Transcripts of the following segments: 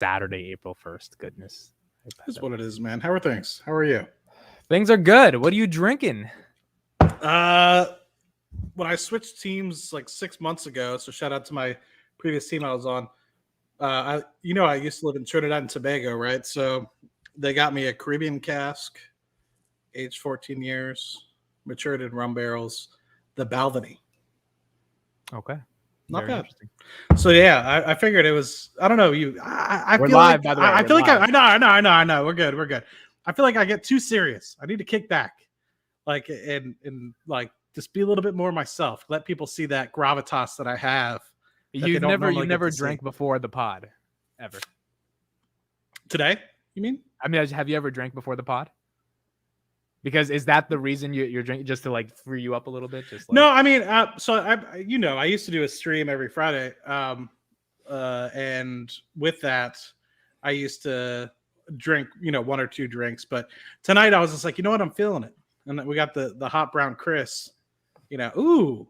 Saturday, April 1st. Goodness. That's what it is, man. How are things? How are you? Things are good. What are you drinking? When I switched teams like 6 months ago, so shout out to my previous team I was on. I used to live in Trinidad and Tobago, right? So they got me a Caribbean cask, aged 14 years, matured in rum barrels, the Balvenie. Okay. Not Very bad. interesting. So yeah, I figured it was. I don't know. I We're feel live, like by the way. I We're feel like live. I know. We're good. I feel like I get too serious. I need to kick back, like and like just be a little bit more myself. Let people see that gravitas that I have. That You've they don't never get to drank see. before the pod, ever. Today? You mean? I mean, have you ever drank before the pod? Because is that the reason you're drinking, just to like free you up a little bit? Just like... No, I mean, so I used to do a stream every Friday, and with that, I used to drink, one or two drinks. But tonight I was just like, you know what, I'm feeling it, and we got the hot brown Chris. Ooh,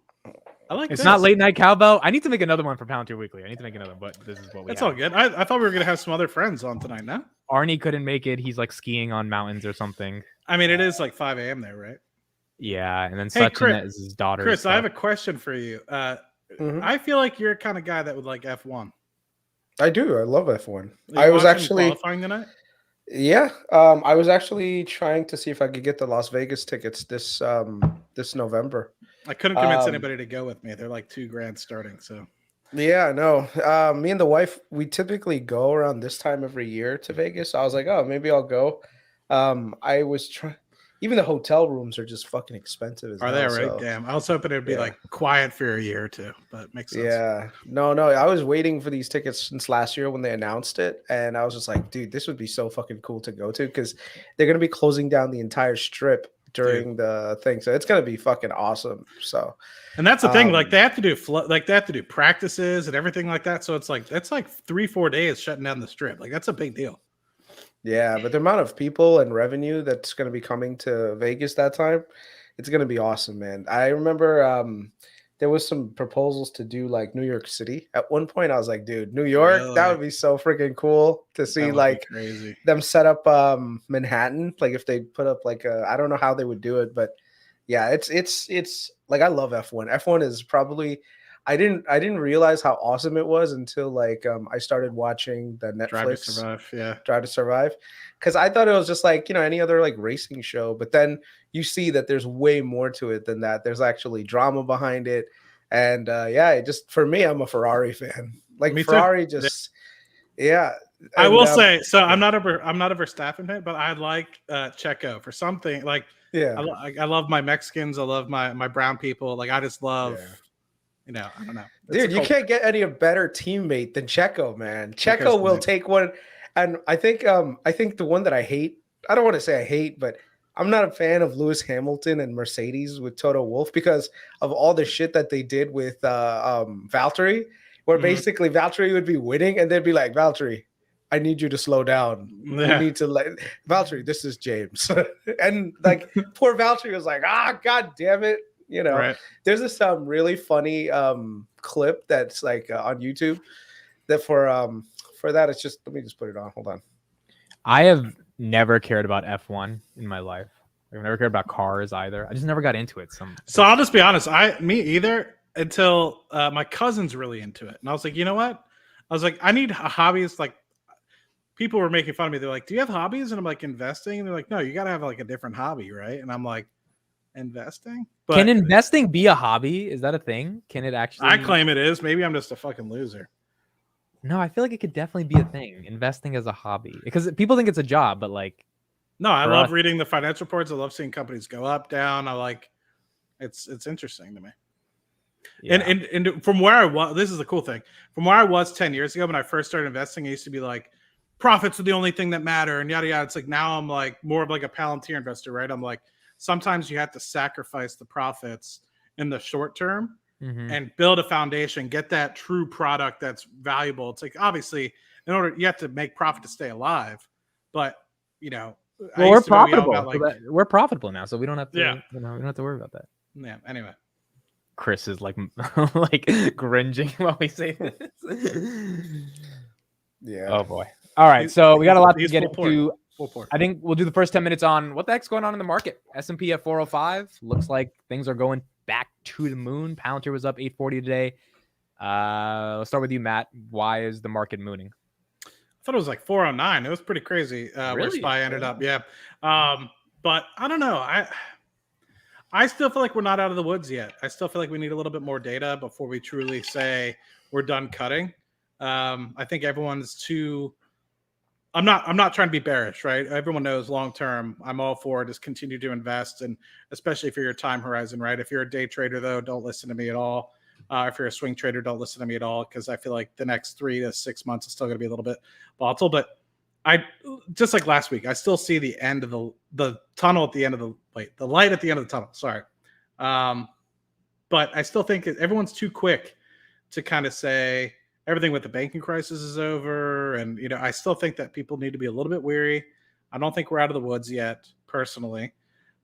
I like. It's this. not late night cowbell. I need to make another one for Palantir Weekly. I need to make another, but this is what we. It's all good. I thought we were gonna have some other friends on tonight. Now Arnie couldn't make it. He's like skiing on mountains or something. I mean, it is like 5 a.m. there, right? Yeah, and then Sachin is his daughter. Chris, I have a question for you. I feel like you're the kind of guy that would like F1. I do. I love F1. I was actually qualifying tonight. Yeah, I was actually trying to see if I could get the Las Vegas tickets this November. I couldn't convince anybody to go with me. They're like $2,000 starting. So yeah, no. Me and the wife, we typically go around this time every year to Vegas. So I was like, oh, maybe I'll go. I was trying. Even the hotel rooms are just fucking expensive. Are they right? So. Damn. I was hoping it'd be like quiet for a year or two, but it makes sense. Yeah. No. I was waiting for these tickets since last year when they announced it. And I was just like, dude, this would be so fucking cool to go to because they're going to be closing down the entire strip during the thing. So it's going to be fucking awesome. So, and that's the thing. Like they have to do they have to do practices and everything like that. So it's like, that's like 3-4 days shutting down the strip. Like that's a big deal. Yeah, but the amount of people and revenue that's going to be coming to Vegas that time, it's going to be awesome, man. I remember there was some proposals to do like New York City. At one point, I was like, dude, New York, really? That would be so freaking cool to see like them set up Manhattan. Like if they put up like I don't know how they would do it, but yeah, it's like I love F1. F1 is probably I didn't realize how awesome it was until like I started watching the Netflix Drive to Survive, because I thought it was just like any other like racing show, but then you see that there's way more to it than that. There's actually drama behind it, and it just for me, I'm a Ferrari fan. Like me Ferrari too. Just yeah. And, I will say so. I'm not a Verstappen fan, but I like Checo for something like I love my Mexicans. I love my brown people. Like I just love. I don't know. Dude, you can't get any better teammate than Checo, man. Checo will take one. And I think the one that I hate, I don't want to say I hate, but I'm not a fan of Lewis Hamilton and Mercedes with Toto Wolff because of all the shit that they did with Valtteri, where basically Valtteri would be winning and they'd be like, Valtteri, I need you to slow down. Yeah. You need to Valtteri, this is James. And like poor Valtteri was like, God damn it. There's this really funny clip that's like on YouTube that for that it's just let me just put it on. Hold on. I have never cared about F1 in my life. I've never cared about cars either. I just never got into it. So I'll just be honest. Me either until my cousin's really into it, and I was like, you know what? I was like, I need hobbies. Like people were making fun of me. They're like, do you have hobbies? And I'm like, investing. And they're like, no, you got to have like a different hobby, right? And I'm like, investing. But can investing be a hobby? Is that a thing? Can it actually? I claim it is. Maybe I'm just a fucking loser. No, I feel like it could definitely be a thing. Investing as a hobby, because people think it's a job, but like, no, I love reading the financial reports. I love seeing companies go up, down. I like it's interesting to me. Yeah. And from where I was, this is the cool thing. From where I was 10 years ago when I first started investing, I used to be like, profits are the only thing that matter, and yada yada. It's like now I'm like more of like a Palantir investor, right? I'm like, sometimes you have to sacrifice the profits in the short term and build a foundation, get that true product that's valuable. It's like, obviously, in order, you have to make profit to stay alive. But, well, we're profitable. We're profitable now, so we don't have to, we don't have to worry about that. Yeah, anyway. Chris is like like cringing while we say this. Yeah. Oh, boy. All right, so we got a lot to get full port. into. Full port. I think we'll do the first 10 minutes on what the heck's going on in the market. S&P at 405. Looks like things are going back to the moon. Palantir was up 840 today. Let's start with you, Matt. Why is the market mooning? I thought it was like 409. It was pretty crazy where Really? SPY ended up. Yeah. But I don't know. I still feel like we're not out of the woods yet. I still feel like we need a little bit more data before we truly say we're done cutting. I think everyone's too. I'm not trying to be bearish, right? Everyone knows long term, I'm all for just continue to invest, and especially for your time horizon, right? If you're a day trader, though, don't listen to me at all. If you're a swing trader, don't listen to me at all, because I feel like the next 3 to 6 months is still going to be a little bit volatile. But I just like last week, I still see the end of the tunnel at the end of the light at the end of the tunnel. Sorry, but I still think everyone's too quick to kind of say everything with the banking crisis is over. And, I still think that people need to be a little bit weary. I don't think we're out of the woods yet, personally.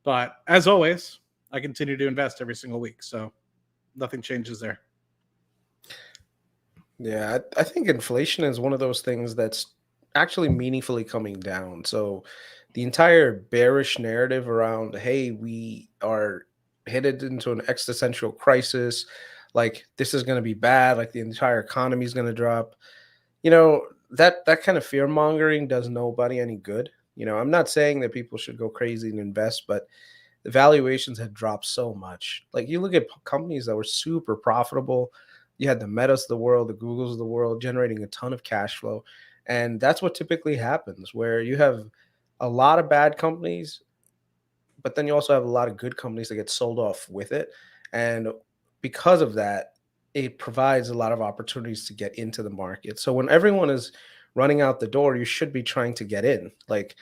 But as always, I continue to invest every single week. So nothing changes there. Yeah, I think inflation is one of those things that's actually meaningfully coming down. So the entire bearish narrative around, hey, we are headed into an existential crisis, like this is going to be bad, like the entire economy is going to drop. That kind of fear mongering does nobody any good. I'm not saying that people should go crazy and invest, but the valuations had dropped so much. Like you look at companies that were super profitable. You had the Metas of the world, the Googles of the world generating a ton of cash flow. And that's what typically happens, where you have a lot of bad companies, but then you also have a lot of good companies that get sold off with it. And because of that, it provides a lot of opportunities to get into the market. So when everyone is running out the door, you should be trying to get in. Like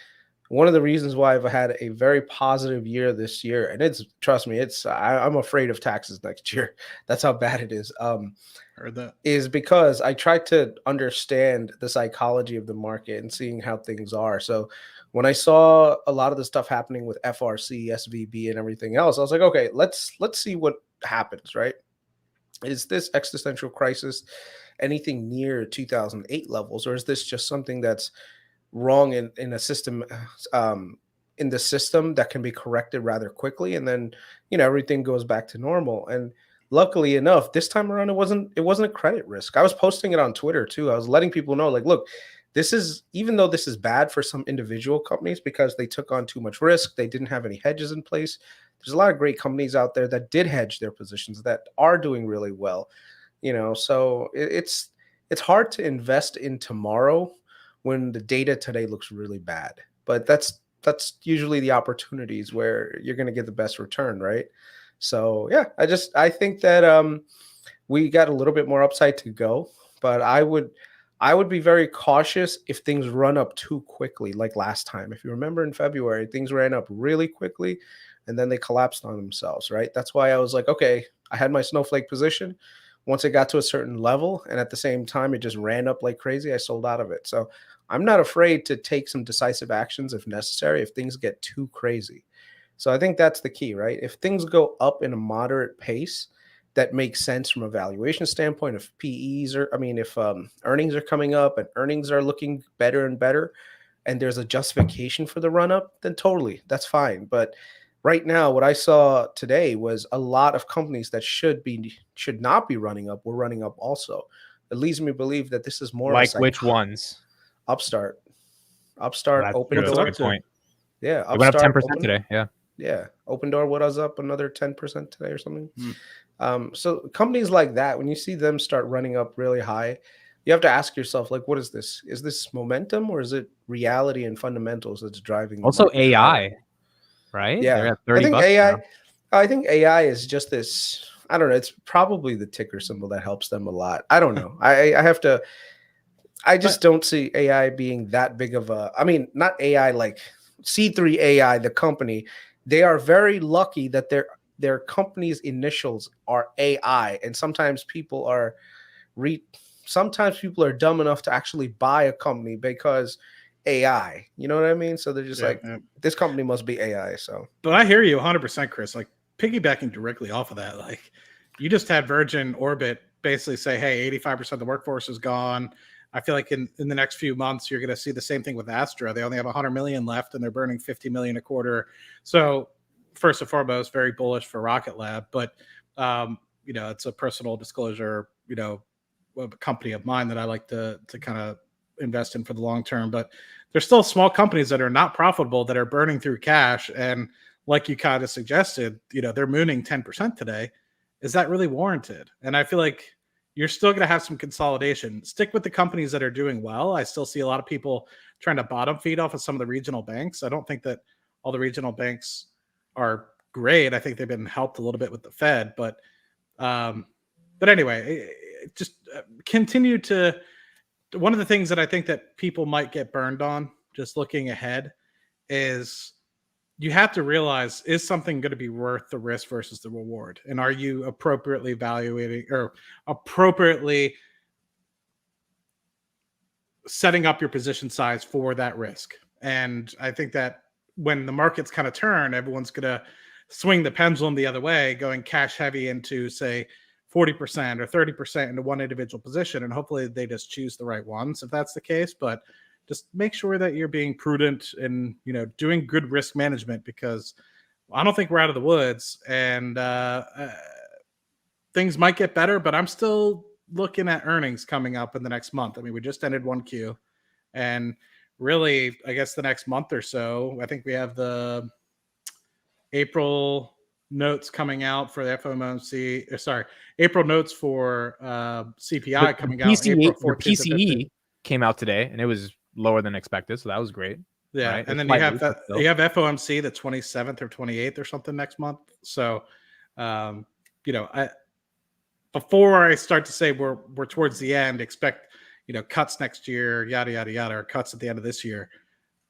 one of the reasons why I've had a very positive year this year, and trust me, I'm afraid of taxes next year. That's how bad it is. Heard that. Is because I tried to understand the psychology of the market and seeing how things are. So when I saw a lot of the stuff happening with FRC, SVB, and everything else, I was like, okay, let's see what happens, right? Is this existential crisis anything near 2008 levels, or is this just something that's wrong in a system, in the system that can be corrected rather quickly, and then everything goes back to normal? And luckily enough, this time around, it wasn't a credit risk. I was posting it on Twitter too. I was letting people know, like, look, even though this is bad for some individual companies because they took on too much risk, they didn't have any hedges in place. There's a lot of great companies out there that did hedge their positions that are doing really well. So it's hard to invest in tomorrow when the data today looks really bad. But that's usually the opportunities where you're going to get the best return, right? So yeah, I think that we got a little bit more upside to go, but I would be very cautious if things run up too quickly, like last time. If you remember in February, things ran up really quickly and then they collapsed on themselves, right? That's why I was like, okay, I had my snowflake position. Once it got to a certain level and at the same time it just ran up like crazy, I sold out of it. So I'm not afraid to take some decisive actions if necessary, if things get too crazy. So I think that's the key, right? If things go up in a moderate pace that makes sense from a valuation standpoint, if if earnings are coming up and earnings are looking better and better, and there's a justification for the run up, then totally, that's fine. But right now, what I saw today was a lot of companies that should not be running up were running up also. It leads me to believe that this is more like which ones? Upstart, That's Open good. Door. Good point. Yeah, It went up Upstart 10% today. Yeah. Yeah, Open Door was up another 10% today or something. So companies like that, when you see them start running up really high, you have to ask yourself, like, what is this? Is this momentum or is it reality and fundamentals that's driving the Also market AI, higher? right? Yeah, They're at 30 bucks now. I think AI is just this. I don't know. It's probably the ticker symbol that helps them a lot. I don't know. I just don't see AI being that big of a. I mean, not AI like C3 AI, the company. They are very lucky that their company's initials are AI, and sometimes people are dumb enough to actually buy a company because AI. You know what I mean? So they're just this company must be AI. So, but I hear you 100%, Chris. Like piggybacking directly off of that, like you just had Virgin Orbit basically say, "Hey, 85% of the workforce is gone. I feel like in the next few months, you're going to see the same thing with Astra. They only have 100 million left and they're burning 50 million a quarter. So first and foremost, very bullish for Rocket Lab, but it's a personal disclosure, a company of mine that I like to kind of invest in for the long term, but there's still small companies that are not profitable that are burning through cash. And like you kind of suggested, they're mooning 10% today. Is that really warranted? And I feel like you're still going to have some consolidation. Stick with the companies that are doing well. I still see a lot of people trying to bottom feed off of some of the regional banks. I don't think that all the regional banks are great. I think they've been helped a little bit with the Fed, but anyway, just continue to. One of the things that I think that people might get burned on, just looking ahead, is you have to realize, is something going to be worth the risk versus the reward? And are you appropriately evaluating or appropriately setting up your position size for that risk? And I think that when the markets kind of turn, everyone's going to swing the pendulum the other way, going cash heavy into, say, 40% or 30% into one individual position. And hopefully they just choose the right ones if that's the case. But just make sure that you're being prudent and, doing good risk management, because I don't think we're out of the woods, and things might get better, but I'm still looking at earnings coming up in the next month. I mean, we just ended 1Q, and really, I guess the next month or so, I think we have the April notes coming out for the FOMC. April notes for CPI coming out. April 14th. PCE came out today, and it was lower than expected, so that was great. Yeah, right? And then you have FOMC the 27th or 28th or something next month. So, before I start to say we're towards the end, expect cuts next year, yada yada yada, or cuts at the end of this year.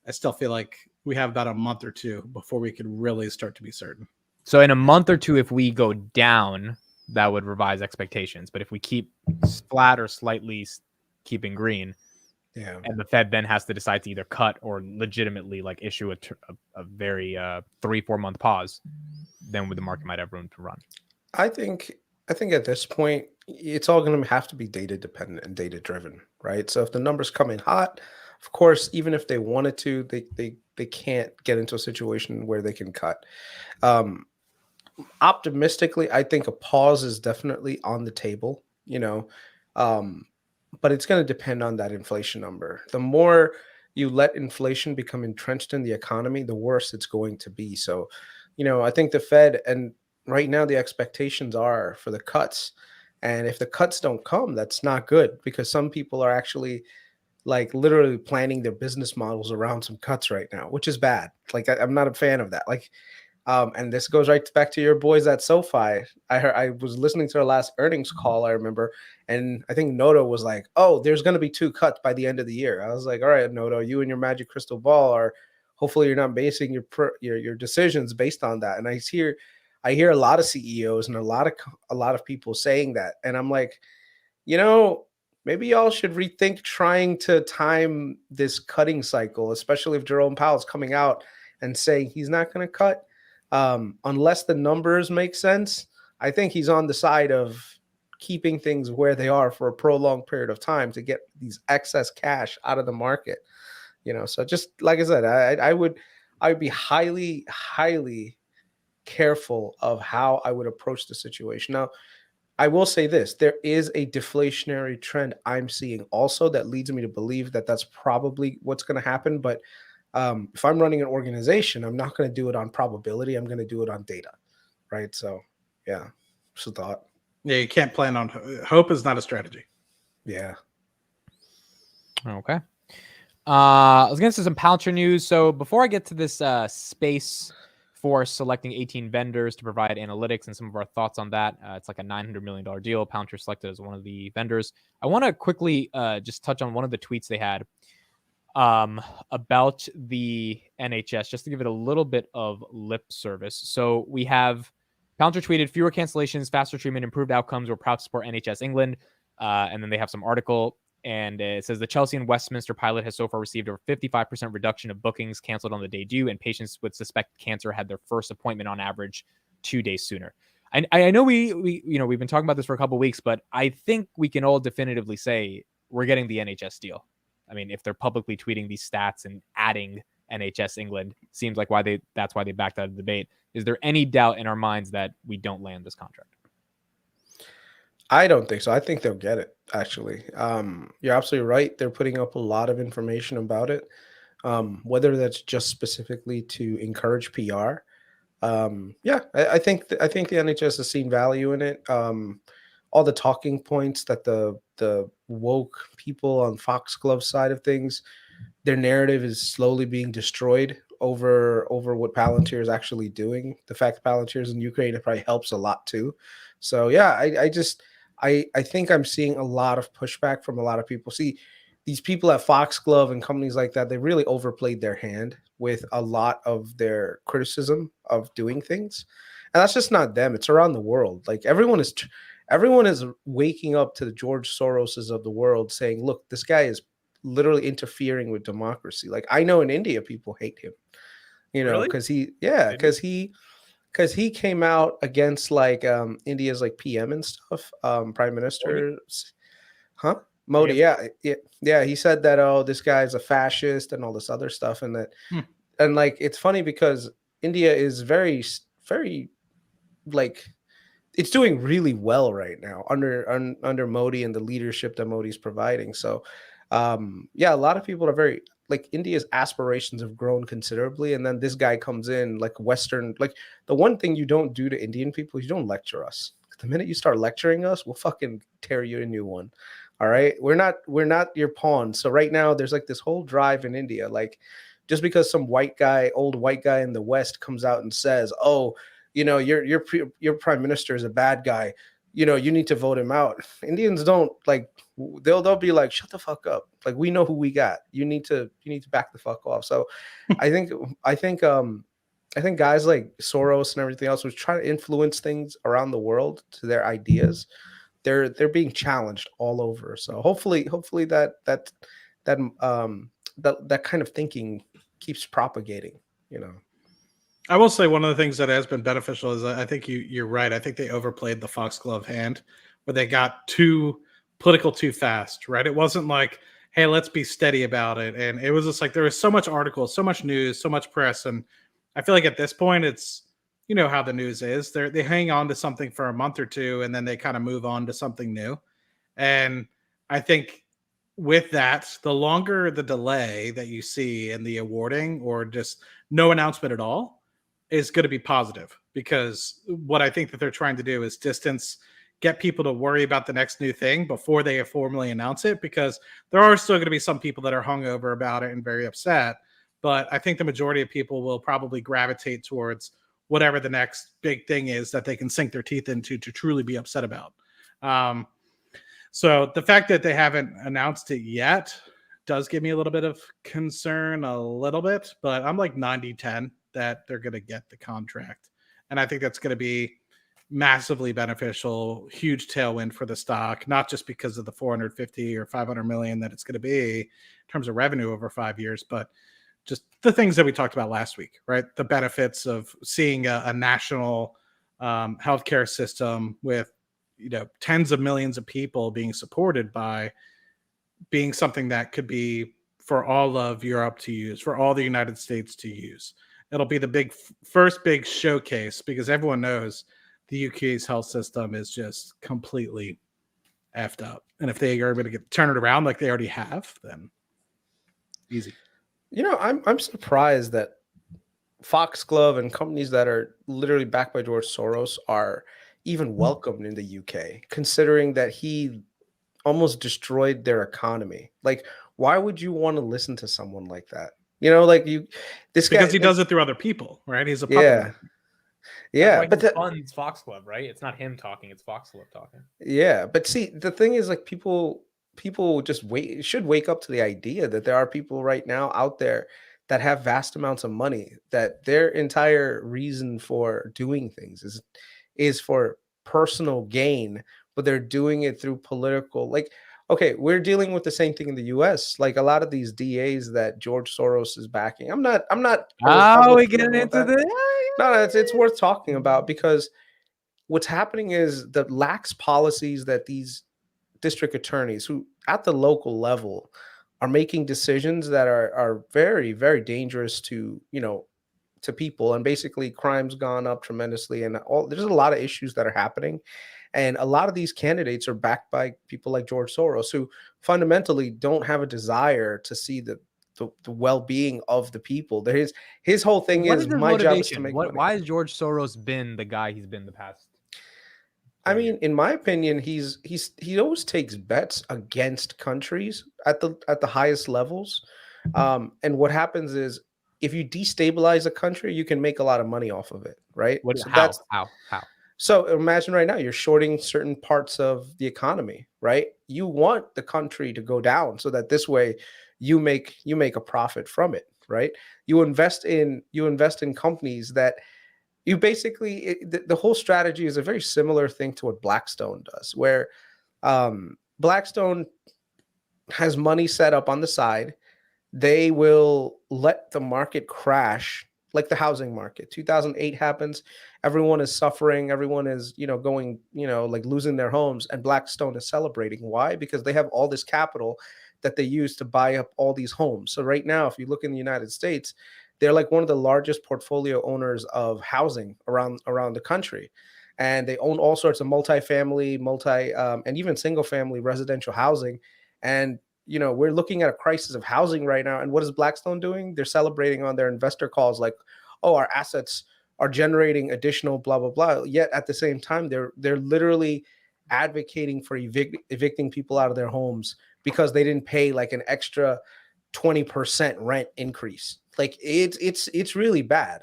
I still feel like we have about a month or two before we can really start to be certain. So in a month or two, if we go down, that would revise expectations. But if we keep flat or slightly keeping green, and the Fed then has to decide to either cut or legitimately issue a very 3-4 month pause, then the market might have room to run. I think at this point, it's all going to have to be data dependent and data driven, right? So if the numbers come in hot, of course, even if they wanted to, they can't get into a situation where they can cut. Optimistically, I think a pause is definitely on the table, but it's going to depend on that inflation number. The more you let inflation become entrenched in the economy, the worse it's going to be. So, I think the Fed, and right now the expectations are for the cuts. And if the cuts don't come, that's not good, because some people are actually literally planning their business models around some cuts right now, which is bad. I'm not a fan of that. And this goes right back to your boys at SoFi. I was listening to their last earnings call, I remember, and I think Noto was like, "Oh, there's going to be 2 cuts by the end of the year." I was like, "All right, Noto, you and your magic crystal ball are hopefully you're not basing your decisions based on that." And I hear a lot of CEOs and a lot of people saying that, and I'm like, maybe y'all should rethink trying to time this cutting cycle, especially if Jerome Powell's coming out and saying he's not going to cut. Unless the numbers make sense, I think he's on the side of keeping things where they are for a prolonged period of time to get these excess cash out of the market. So just like I said, I would be highly, highly careful of how I would approach the situation. Now, I will say this, there is a deflationary trend I'm seeing also that leads me to believe that that's probably what's going to happen. But if I'm running an organization, I'm not going to do it on probability. I'm going to do it on data, right? So, yeah, just a thought. Yeah, you can't plan on hope is not a strategy. Yeah. Okay. I was going to say some Palantir news. So before I get to this Space Force selecting 18 vendors to provide analytics and some of our thoughts on that, it's like a $900 million deal. Palantir selected as one of the vendors. I want to quickly just touch on one of the tweets they had about the NHS, just to give it a little bit of lip service. So we have Palantir tweeted, fewer cancellations, faster treatment, improved outcomes. We're proud to support NHS England. And then they have some article, and it says the Chelsea and Westminster pilot has so far received over 55% reduction of bookings canceled on the day due, and patients with suspected cancer had their first appointment on average 2 days sooner. I know we've been talking about this for a couple of weeks, but I think we can all definitively say we're getting the NHS deal. I mean, if they're publicly tweeting these stats and adding NHS England, seems like that's why they backed out of the debate. Is there any doubt in our minds that we don't land this contract? I don't think so. I think they'll get it, actually. You're absolutely right. They're putting up a lot of information about it, whether that's just specifically to encourage PR. Yeah, I think I think the NHS has seen value in it. All the talking points that the woke people on Foxglove side of things, their narrative is slowly being destroyed over what Palantir is actually doing. The fact that Palantir is in Ukraine, it probably helps a lot too. So yeah, I think I'm seeing a lot of pushback from a lot of people. See, these people at Foxglove and companies like that, they really overplayed their hand with a lot of their criticism of doing things. And that's just not them. It's around the world. Like everyone is waking up to the George Soroses of the world saying, look, this guy is literally interfering with democracy. Like I know in India, people hate him, Really? because he came out against like India's like PM and stuff, prime minister, huh? Modi, yeah. He said that, oh, this guy's a fascist and all this other stuff, and and like it's funny because India is very, very like it's doing really well right now under Modi and the leadership that Modi's providing. So, yeah, a lot of people are very like India's aspirations have grown considerably, and then this guy comes in like Western. Like the one thing you don't do to Indian people, you don't lecture us. The minute you start lecturing us, we'll fucking tear you a new one. All right, we're not your pawn. So right now, there's like this whole drive in India, like just because some old white guy in the West comes out and says, "Oh, your prime minister is a bad guy. You need to vote him out." Indians don't like. They'll be like, "Shut the fuck up." Like we know who we got. You need to back the fuck off. So, I think guys like Soros and everything else was trying to influence things around the world to their ideas. They're being challenged all over. So hopefully that kind of thinking keeps propagating. I will say one of the things that has been beneficial is I think you're right. I think they overplayed the Foxglove hand where they got too political too fast, right? It wasn't like, hey, let's be steady about it. And it was just like there was so much articles, so much news, so much press. And I feel like at this point it's, how the news is. They hang on to something for a month or two and then they kind of move on to something new. And I think with that, the longer the delay that you see in the awarding or just no announcement at all is going to be positive, because what I think that they're trying to do is get people to worry about the next new thing before they formally announce it, because there are still going to be some people that are hungover about it and very upset. But I think the majority of people will probably gravitate towards whatever the next big thing is that they can sink their teeth into to truly be upset about. So the fact that they haven't announced it yet does give me a little bit of concern, but I'm like 90-10 that they're going to get the contract. And I think that's going to be massively beneficial, huge tailwind for the stock, not just because of the 450 or 500 million that it's going to be in terms of revenue over 5 years, but just the things that we talked about last week, right? The benefits of seeing a national healthcare system with, tens of millions of people being supported by being something that could be for all of Europe to use, for all the United States to use. It'll be the first big showcase, because everyone knows the UK's health system is just completely effed up. And if they are able to turn it around like they already have, then easy. I'm surprised that Foxglove and companies that are literally backed by George Soros are even welcomed in the UK, considering that he almost destroyed their economy. Like, why would you want to listen to someone like that? This guy, because he does it through other people, right? He's a puppet. Yeah, but that funds Foxglove, right? It's not him talking; it's Foxglove talking. Yeah, but see, the thing is, like, people just should wake up to the idea that there are people right now out there that have vast amounts of money, that their entire reason for doing things is for personal gain, but they're doing it through political. Like, okay, we're dealing with the same thing in the US. Like a lot of these DAs that George Soros is backing. I'm not Oh, we getting into this? No, it's worth talking about, because what's happening is the lax policies that these district attorneys, who at the local level are making decisions that are very, very dangerous to, to people. And basically crime's gone up tremendously, and there's a lot of issues that are happening. And a lot of these candidates are backed by people like George Soros, who fundamentally don't have a desire to see the well-being of the people. His whole thing What is is, his my job is to motivation? make money. Why has George Soros been the guy he's been the past? I mean, in my opinion, he always takes bets against countries at the highest levels. And what happens is, if you destabilize a country, you can make a lot of money off of it, right? What? So How? that's How? How? so imagine right now you're shorting certain parts of the economy, right? You want the country to go down so that this way you make a profit from it, right? You invest in companies that you basically the whole strategy is a very similar thing to what Blackstone does, where Blackstone has money set up on the side. They will let the market crash, like the housing market. 2008 happens, everyone is suffering, everyone is, going, like losing their homes, and Blackstone is celebrating. Why? Because they have all this capital that they use to buy up all these homes. So right now, if you look in the United States, they're like one of the largest portfolio owners of housing around the country. And they own all sorts of multifamily, and even single family residential housing. And we're looking at a crisis of housing right now. And what is Blackstone doing? They're celebrating on their investor calls like, oh, our assets are generating additional blah, blah, blah. Yet at the same time, they're literally advocating for evicting people out of their homes because they didn't pay like an extra 20% rent increase. Like it's really bad.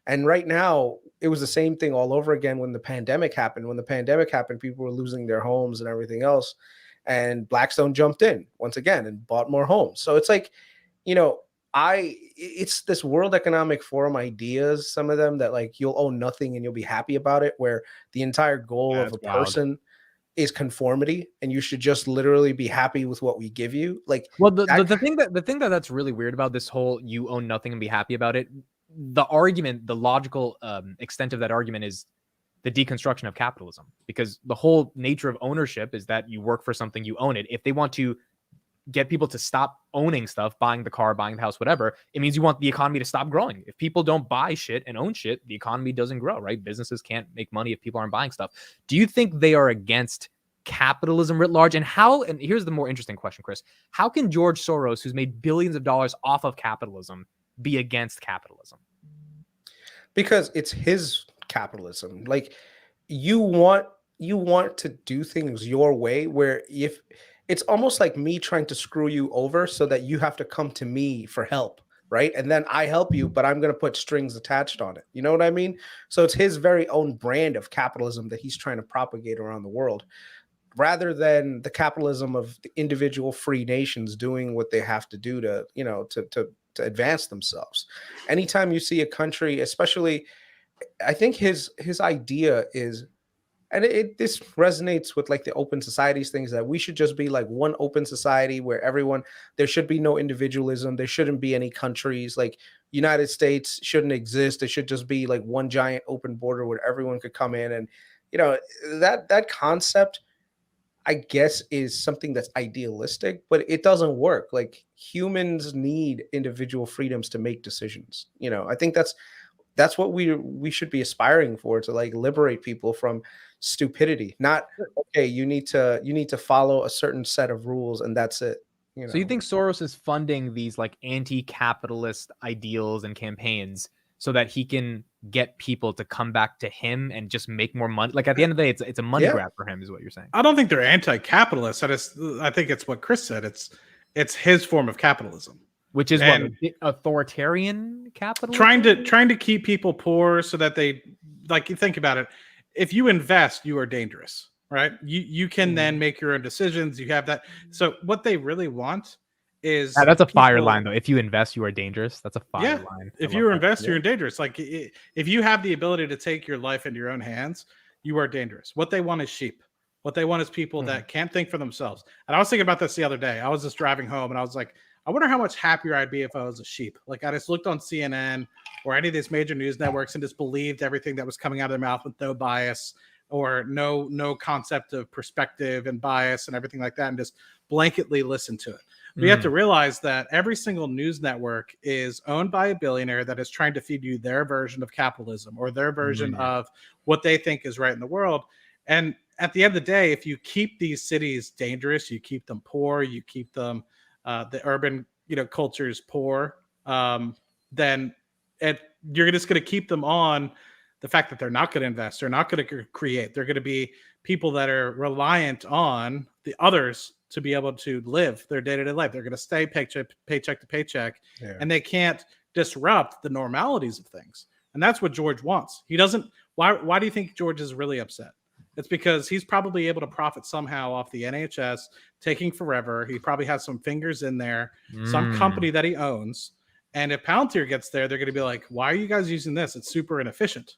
And right now, it was the same thing all over again when the pandemic happened. When the pandemic happened, people were losing their homes and everything else. And Blackstone jumped in once again and bought more homes. So it's like, it's this World Economic Forum ideas, some of them that like you'll own nothing and you'll be happy about it, where the entire goal of a person is conformity, and you should just literally be happy with what we give you. Like, well, the thing that's really weird about this whole "you own nothing and be happy about it," the logical extent of that argument is the deconstruction of capitalism, because the whole nature of ownership is that you work for something, you own it. If they want to get people to stop owning stuff, buying the car, buying the house, whatever, it means you want the economy to stop growing. If people don't buy shit and own shit, the economy doesn't grow, right? Businesses can't make money if people aren't buying stuff. Do you think they are against capitalism writ large? And here's the more interesting question, Chris, how can George Soros, who's made billions of dollars off of capitalism, be against capitalism? Because it's his capitalism. Like, you want to do things your way, where if it's almost like me trying to screw you over so that you have to come to me for help, right? And then I help you, but I'm going to put strings attached on it. You know what I mean? So it's his very own brand of capitalism that he's trying to propagate around the world, rather than the capitalism of the individual free nations doing what they have to do to, to advance themselves. Anytime you see a country, especially, I think his idea is, and this resonates with like the open societies things, that we should just be like one open society where there should be no individualism. There shouldn't be any countries. Like, United States shouldn't exist. It should just be like one giant open border where everyone could come in. And, that concept, I guess, is something that's idealistic, but it doesn't work. Like, humans need individual freedoms to make decisions. I think that's what we should be aspiring for, to like liberate people from stupidity. Not, okay, you need to follow a certain set of rules and that's it. So you think Soros is funding these like anti-capitalist ideals and campaigns so that he can get people to come back to him and just make more money? Like, at the end of the day, it's a money grab for him, is what you're saying. I don't think they're anti-capitalist. I think it's what Chris said. It's his form of capitalism, which is what, authoritarian capitalism, trying to keep people poor so that they, like, you think about it. If you invest, you are dangerous, right? You can then make your own decisions. You have that. So what they really want is, that's a fire line, though. If you invest, you are dangerous. That's a fire line. If you invest, you're dangerous. Like, if you have the ability to take your life into your own hands, you are dangerous. What they want is sheep. What they want is people that can't think for themselves. And I was thinking about this the other day. I was just driving home and I was like, I wonder how much happier I'd be if I was a sheep. Like, I just looked on CNN or any of these major news networks and just believed everything that was coming out of their mouth with no bias or no concept of perspective and bias and everything like that, and just blanketly listen to it. We have to realize that every single news network is owned by a billionaire that is trying to feed you their version of capitalism or their version of what they think is right in the world. And at the end of the day, if you keep these cities dangerous, you keep them poor, you keep them the urban cultures poor, then you're just going to keep them on the fact that they're not going to invest, they're not going to create, they're going to be people that are reliant on the others to be able to live their day-to-day life. They're going to stay paycheck to paycheck, and they can't disrupt the normalities of things. And that's what George wants. He doesn't. Why do you think George is really upset? It's because he's probably able to profit somehow off the NHS taking forever. He probably has some fingers in there, some company that he owns. And if Palantir gets there, they're going to be like, why are you guys using this? It's super inefficient.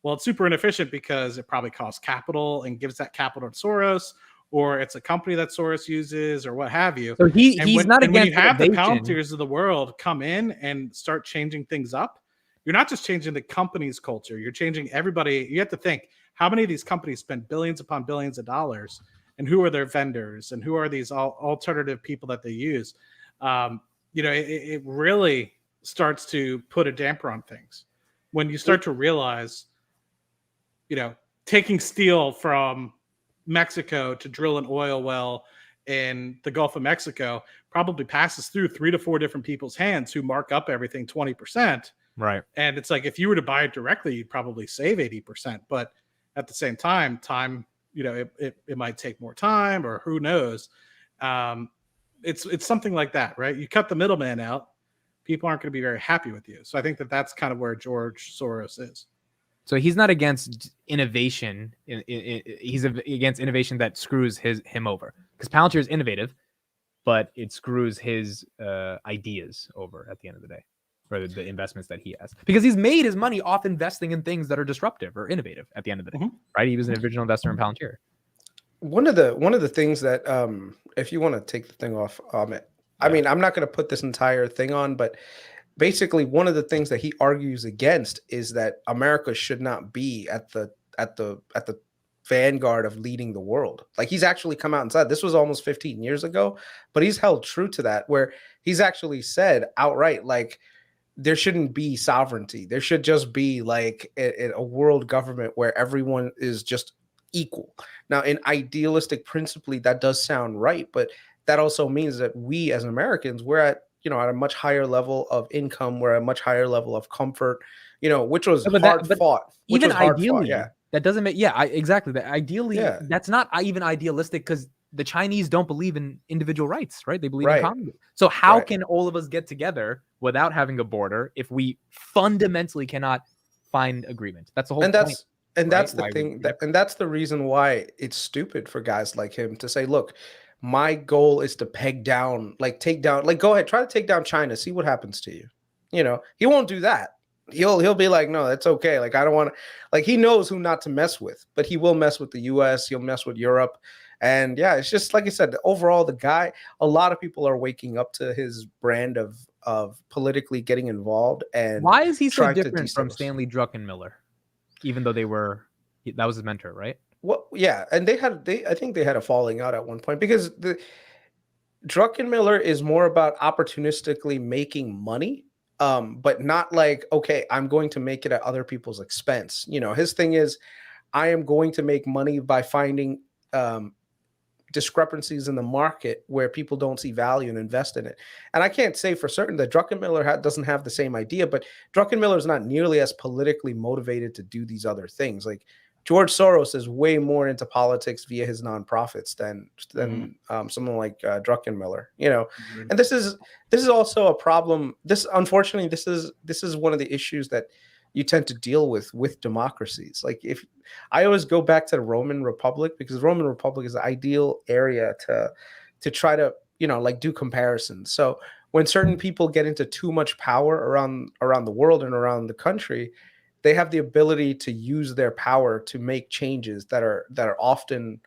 Well, it's super inefficient because it probably costs capital and gives that capital to Soros, or it's a company that Soros uses, or what have you. So he's not against when you have the innovation. Palantirs of the world come in and start changing things up, you're not just changing the company's culture, you're changing everybody. You have to think, how many of these companies spend billions upon billions of dollars, and who are their vendors, and who are these alternative people that they use? It really starts to put a damper on things when you start to realize, taking steel from Mexico to drill an oil well in the Gulf of Mexico probably passes through 3 to 4 different people's hands who mark up everything 20%. Right. And it's like, if you were to buy it directly, you'd probably save 80%. But at the same time, it might take more time, or who knows. It's something like that, right? You cut the middleman out, people aren't going to be very happy with you. So I think that's kind of where George Soros is. So he's not against innovation. He's against innovation that screws him over. Because Palantir is innovative, but it screws his ideas over at the end of the day, or the investments that he has. Because he's made his money off investing in things that are disruptive or innovative at the end of the day, right? He was an original investor in Palantir. One of the things that, if you want to take the thing off, I mean, I'm not going to put this entire thing on, but basically one of the things that he argues against is that America should not be at the vanguard of leading the world. Like, he's actually come out and said, this was almost 15 years ago, but he's held true to that, where he's actually said outright, like, there shouldn't be sovereignty. There should just be like a world government where everyone is just equal. Now, in idealistic principally, that does sound right, but that also means that we as Americans, we're at a much higher level of income, we're at a much higher level of comfort, which was hard fought. Even ideally, that doesn't make, exactly. That ideally, that's not even idealistic, because the Chinese don't believe in individual rights, right? They believe in communism. So how can all of us get together without having a border if we fundamentally cannot find agreement? That's the whole point. And that's the thing, and that's the reason why it's stupid for guys like him to say, look, my goal is to take down, go ahead, try to take down China, see what happens to you. He won't do that. He'll be like, no, that's okay. Like, I don't want to, like, he knows who not to mess with, but he will mess with the US, he'll mess with Europe. And it's just like I said, overall, the guy, a lot of people are waking up to his brand of politically getting involved. And why is he so different from Stanley Druckenmiller, even though that was his mentor, right? Well, yeah, and I think they had a falling out at one point, because the Druckenmiller is more about opportunistically making money, but not like, okay, I'm going to make it at other people's expense. His thing is, I am going to make money by finding discrepancies in the market where people don't see value and invest in it. And I can't say for certain that Druckenmiller doesn't have the same idea, but Druckenmiller is not nearly as politically motivated to do these other things. Like, George Soros is way more into politics via his nonprofits than someone like Druckenmiller. And this is also a problem. Unfortunately, this is one of the issues that you tend to deal with democracies. Like, if I always go back to the Roman Republic, because the Roman Republic is the ideal area to try to do comparisons. So when certain people get into too much power around the world and around the country, they have the ability to use their power to make changes that are often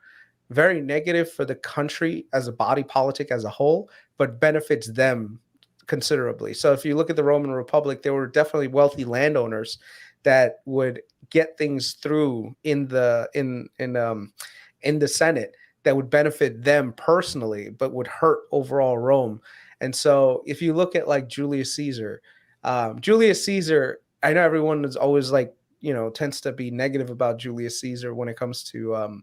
very negative for the country as a body politic as a whole, but benefits them considerably. So if you look at the Roman Republic, there were definitely wealthy landowners that would get things through in the Senate that would benefit them personally, but would hurt overall Rome. And so if you look at like Julius Caesar, I know everyone is always like, tends to be negative about Julius Caesar when it comes to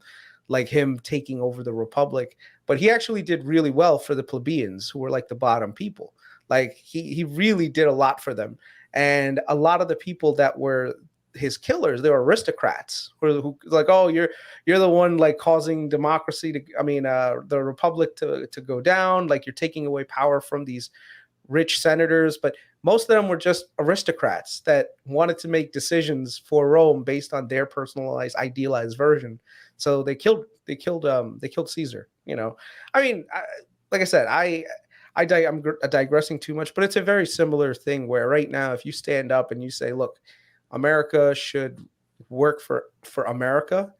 like him taking over the Republic, but he actually did really well for the plebeians who were like the bottom people. Like he really did a lot for them. And a lot of the people that were his killers, they were aristocrats who like, oh, you're the one like causing democracy the Republic to go down. Like you're taking away power from these rich senators, but most of them were just aristocrats that wanted to make decisions for Rome based on their personalized, idealized version. So they killed Caesar. Like I said, I'm digressing too much, but it's a very similar thing where right now, if you stand up and you say, look, America should work for America,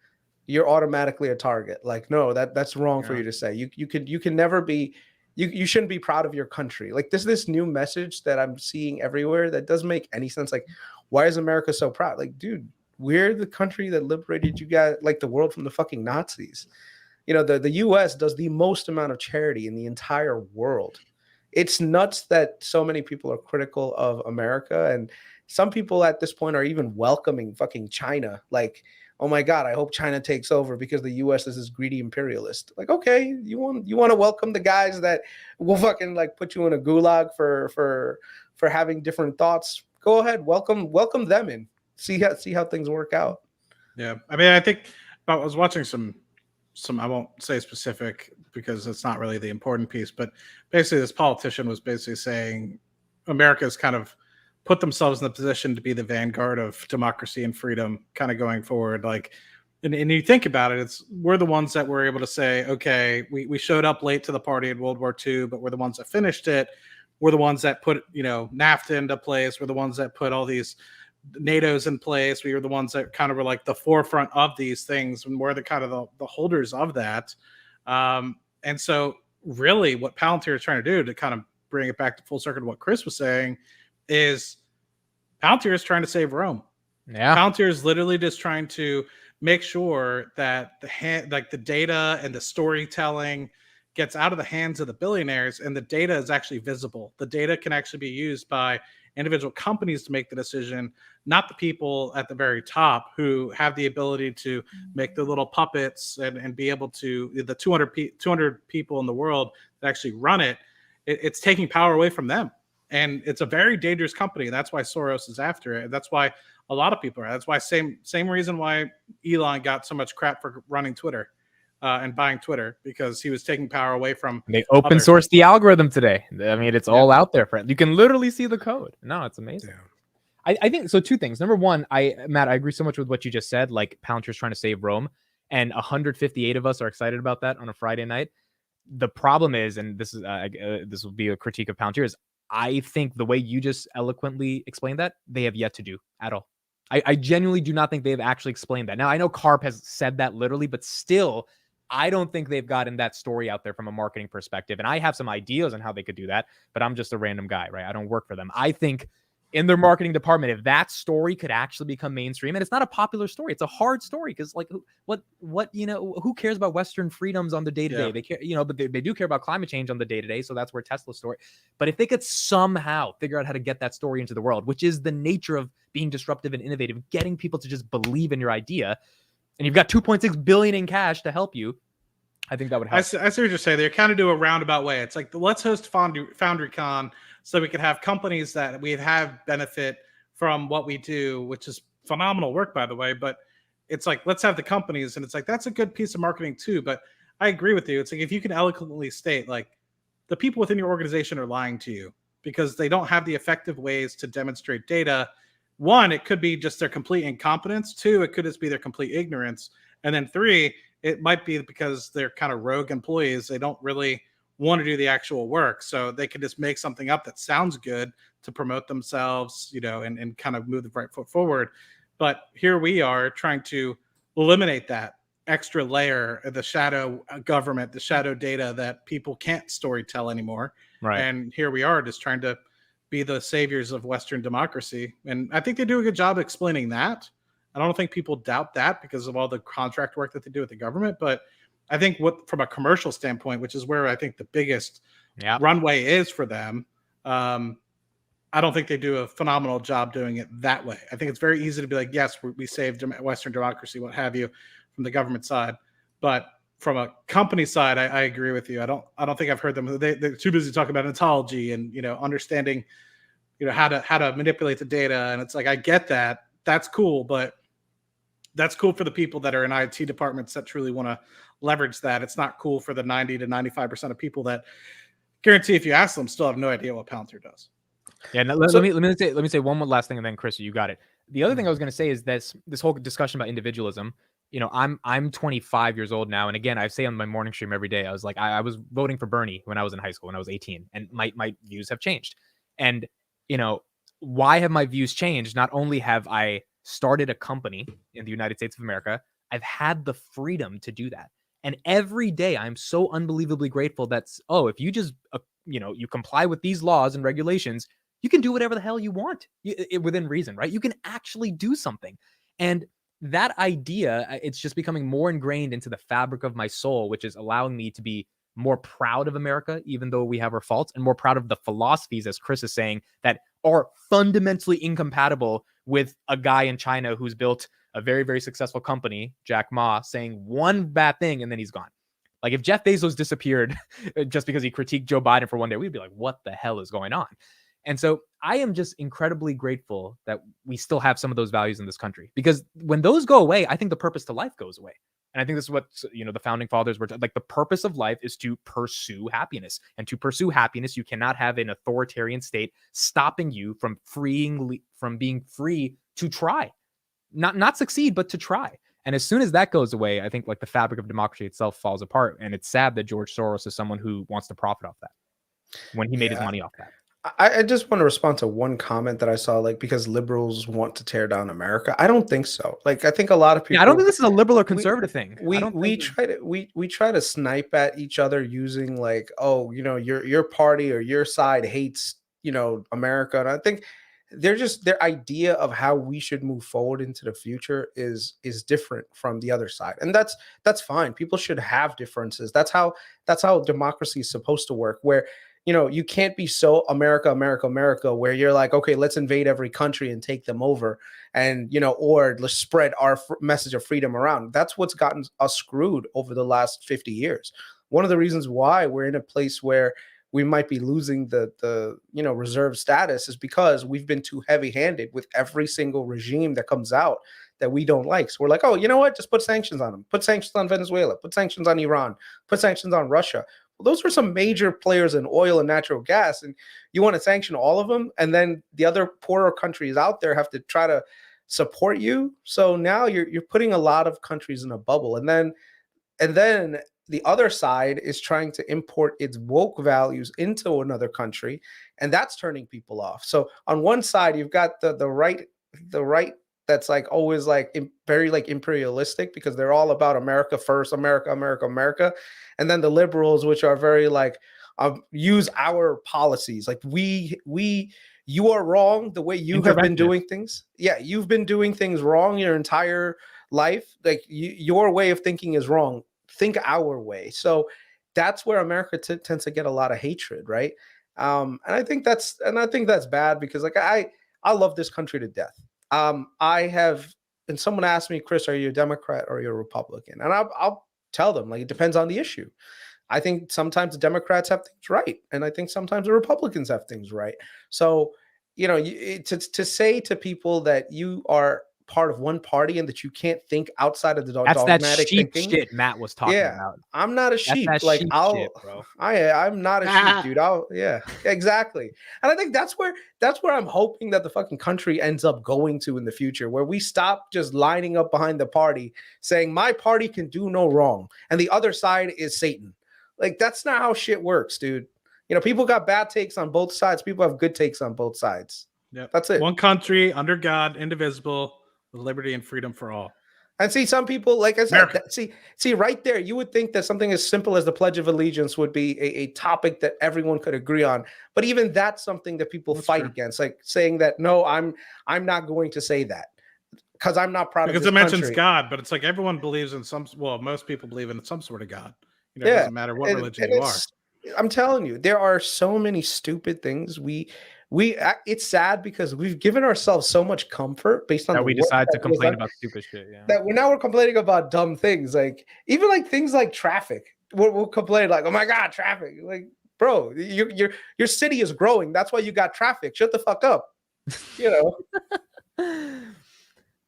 you're automatically a target. Like, no, that's wrong for you to say. You can never be. You shouldn't be proud of your country. Like this new message that I'm seeing everywhere that doesn't make any sense. Like, why is America so proud? Like, dude, we're the country that liberated you guys, like the world from the fucking Nazis. The US does the most amount of charity in the entire world. It's nuts that so many people are critical of America, and some people at this point are even welcoming fucking China. Like, oh my God, I hope China takes over because the US is this greedy imperialist. Like, okay, you want to welcome the guys that will fucking like put you in a gulag for having different thoughts? Go ahead, welcome them in. See how things work out. Yeah, I mean, I think I was watching some. I won't say specific because it's not really the important piece, but basically this politician was basically saying America's kind of put themselves in the position to be the vanguard of democracy and freedom kind of going forward. Like, and you think about it, we're the ones that were able to say, okay, we showed up late to the party in World War II, but we're the ones that finished it. We're the ones that put, NAFTA into place. We're the ones that put all these NATO's in place. We were the ones that kind of were like the forefront of these things, and we're the kind of the holders of that. And so really what Palantir is trying to do, to kind of bring it back to full circle to what Chris was saying, is Palantir is trying to save Rome. Yeah. Palantir is literally just trying to make sure that the data and the storytelling gets out of the hands of the billionaires, and the data is actually visible. The data can actually be used by individual companies to make the decision, not the people at the very top who have the ability to make the little puppets and be able to, the 200 people in the world that actually run it. It's taking power away from them. And it's a very dangerous company. That's why Soros is after it. That's why a lot of people are. That's why same reason why Elon got so much crap for running Twitter. And buying Twitter, because he was taking power away from. They open sourced the algorithm today. I mean, it's all out there, friend. You can literally see the code. No, it's amazing. Yeah. I think so. Two things. Number one, Matt, I agree so much with what you just said. Like, Palantir's trying to save Rome, and 158 of us are excited about that on a Friday night. The problem is, and this will be a critique of Palantir, is I think the way you just eloquently explained that, they have yet to do at all. I genuinely do not think they've actually explained that. Now, I know Karp has said that literally, but still, I don't think they've gotten that story out there from a marketing perspective. And I have some ideas on how they could do that, but I'm just a random guy, right? I don't work for them. I think in their marketing department, if that story could actually become mainstream, and it's not a popular story, it's a hard story, because like what who cares about Western freedoms on the day-to-day? They care, but they do care about climate change on the day-to-day. So that's where Tesla's story. But if they could somehow figure out how to get that story into the world, which is the nature of being disruptive and innovative, getting people to just believe in your idea, and you've got 2.6 billion in cash to help you, I think that would help. I see what you're saying. They kind of do a roundabout way. It's like, let's host FoundryCon so we could have companies that we have benefit from what we do, which is phenomenal work, by the way. But it's like, let's have the companies, and it's like, that's a good piece of marketing too. But I agree with you. It's like, if you can eloquently state, like, the people within your organization are lying to you because they don't have the effective ways to demonstrate data. One, it could be just their complete incompetence. Two, it could just be their complete ignorance. And then three, it might be because they're kind of rogue employees. They don't really want to do the actual work. So they could just make something up that sounds good to promote themselves, and kind of move the right foot forward. But here we are trying to eliminate that extra layer of the shadow government, the shadow data that people can't storytell anymore. Right. And here we are just trying to be the saviors of Western democracy. And I think they do a good job explaining that. I don't think people doubt that because of all the contract work that they do with the government. But I think what from a commercial standpoint, which is where I think the biggest runway is for them, I don't think they do a phenomenal job doing it that way. I think it's very easy to be like, yes, we saved Western democracy, what have you, from the government side, but from a company side, I agree with you. I don't think I've heard them. They're too busy talking about ontology and understanding, how to manipulate the data. And it's like, I get that. That's cool, but that's cool for the people that are in IT departments that truly want to leverage that. It's not cool for the 90 to 95% of people that guarantee if you ask them still have no idea what Palantir does. Yeah, no, let me say one more last thing, and then Chris, you got it. The other thing I was going to say is this whole discussion about individualism. I'm 25 years old now, and again, I say on my morning stream every day, I was like, I was voting for Bernie when I was in high school, when I was 18, and my views have changed. And why have my views changed? Not only have I started a company in the United States of America, I've had the freedom to do that, and every day I'm so unbelievably grateful that if you just you comply with these laws and regulations, you can do whatever the hell you want within reason, right? You can actually do something. And that idea, it's just becoming more ingrained into the fabric of my soul, which is allowing me to be more proud of America, even though we have our faults, and more proud of the philosophies, as Chris is saying, that are fundamentally incompatible with a guy in China who's built a very, very successful company, Jack Ma, saying one bad thing and then he's gone. Like if Jeff Bezos disappeared just because he critiqued Joe Biden for one day, we'd be like, what the hell is going on? And so I am just incredibly grateful that we still have some of those values in this country, because when those go away, I think the purpose to life goes away. And I think this is what, the founding fathers were like, the purpose of life is to pursue happiness, and to pursue happiness, you cannot have an authoritarian state stopping you from being free to try, not succeed, but to try. And as soon as that goes away, I think like the fabric of democracy itself falls apart. And it's sad that George Soros is someone who wants to profit off that when he made his money off that. I just want to respond to one comment that I saw, like, because liberals want to tear down America. I don't think so. Like, I think a lot of people. Yeah, I don't think this is a liberal or conservative thing. We try to snipe at each other using like, your party or your side hates America, and I think their idea of how we should move forward into the future is different from the other side, and that's fine. People should have differences. That's how democracy is supposed to work, where you can't be so America, America, America, where you're like, okay, let's invade every country and take them over, and or let's spread our message of freedom around. That's what's gotten us screwed over the last 50 years. One of the reasons why we're in a place where we might be losing the reserve status is because we've been too heavy-handed with every single regime that comes out that we don't like. So we're like, oh, you know what? Just put sanctions on them. Put sanctions on Venezuela. Put sanctions on Iran. Put sanctions on Russia. Well, those were some major players in oil and natural gas, and you want to sanction all of them, and then the other poorer countries out there have to try to support you. So now you're putting a lot of countries in a bubble, and then the other side is trying to import its woke values into another country, and that's turning people off. So on one side, you've got the right that's like always like very like imperialistic, because they're all about America first, America, America, America. And then the liberals, which are very like, use our policies. Like you are wrong the way you have been doing things. Yeah, you've been doing things wrong your entire life. Like your way of thinking is wrong. Think our way. So that's where America tends to get a lot of hatred, right? And I think that's bad, because like I love this country to death. And someone asked me, Chris, are you a Democrat or are you a Republican? And I'll tell them, like, it depends on the issue. I think sometimes the Democrats have things right, and I think sometimes the Republicans have things right. So, to say to people that you are part of one party and that you can't think outside of the dogmatic that sheep thinking shit Matt was talking about. I'm not a sheep. Like sheep shit, bro. I'm not a sheep, dude. Yeah, exactly. And I think that's where I'm hoping that the fucking country ends up going to in the future, where we stop just lining up behind the party saying my party can do no wrong and the other side is Satan. Like, that's not how shit works, dude. People got bad takes on both sides. People have good takes on both sides. Yeah, that's it. One country under God, indivisible, with liberty and freedom for all. And see, some people, like I said, see right there, you would think that something as simple as the Pledge of Allegiance would be a topic that everyone could agree on. But even that's something that people fight against, like saying that, no, I'm not going to say that. because I'm not proud because of this it mentions country. God, but it's like everyone believes in most people believe in some sort of God. You know, it Yeah, doesn't matter what religion and you are. I'm telling you, there are so many stupid things it's sad because we've given ourselves so much comfort based on That the we work decide that to was complain done about stupid shit. Yeah. that we're complaining about dumb things, like even like things like traffic. We'll complain like, oh my god, traffic. Like, bro, your city is growing. That's why you got traffic. Shut the fuck up. You know.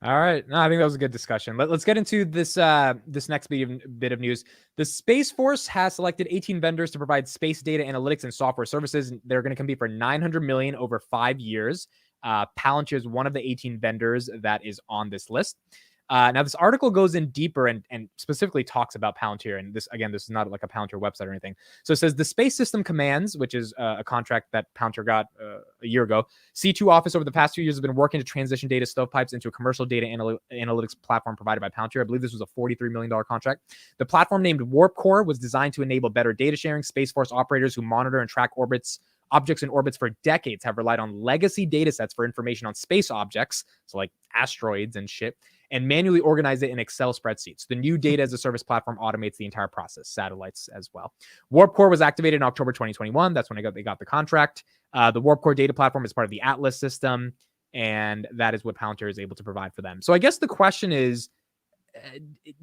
All right. No, I think that was a good discussion. Let's get into this this next bit of news. The Space Force has selected 18 vendors to provide space data analytics and software services. They're going to compete for $900 million over 5 years. Palantir is one of the 18 vendors that is on this list. Now, this article goes in deeper and specifically talks about Palantir. And this is not like a Palantir website or anything. So it says the Space System Commands, which is a contract that Palantir got a year ago. C2 Office over the past few years has been working to transition data stovepipes into a commercial data analytics platform provided by Palantir. I believe this was a $43 million contract. The platform, named Warp Core, was designed to enable better data sharing. Space Force operators who monitor and track objects in orbits for decades have relied on legacy data sets for information on space objects, so like asteroids and shit, and manually organize it in Excel spreadsheets. The new data as a service platform automates the entire process, satellites as well. Warp Core was activated in October 2021. That's when they got the contract. The Warp Core data platform is part of the Atlas system, and that is what Palantir is able to provide for them. So I guess the question is,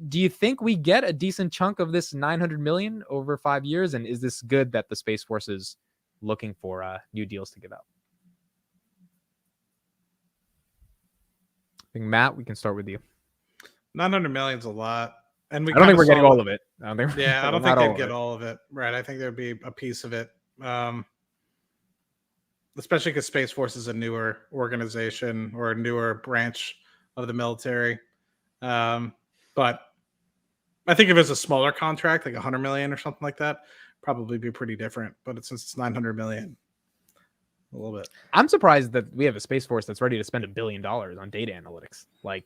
do you think we get a decent chunk of this 900 million over 5 years? And is this good that the Space Force is looking for new deals to give out? I think, Matt, we can start with you. 900 million is a lot, and I don't think we're getting all of it. I don't think they'd get all of it. Right? I think there'd be a piece of it, especially because Space Force is a newer organization or a newer branch of the military. But I think if it's a smaller contract, like 100 million or something like that, probably be pretty different. But since it's 900 million. A little bit. I'm surprised that we have a Space Force that's ready to spend $1 billion on data analytics. Like,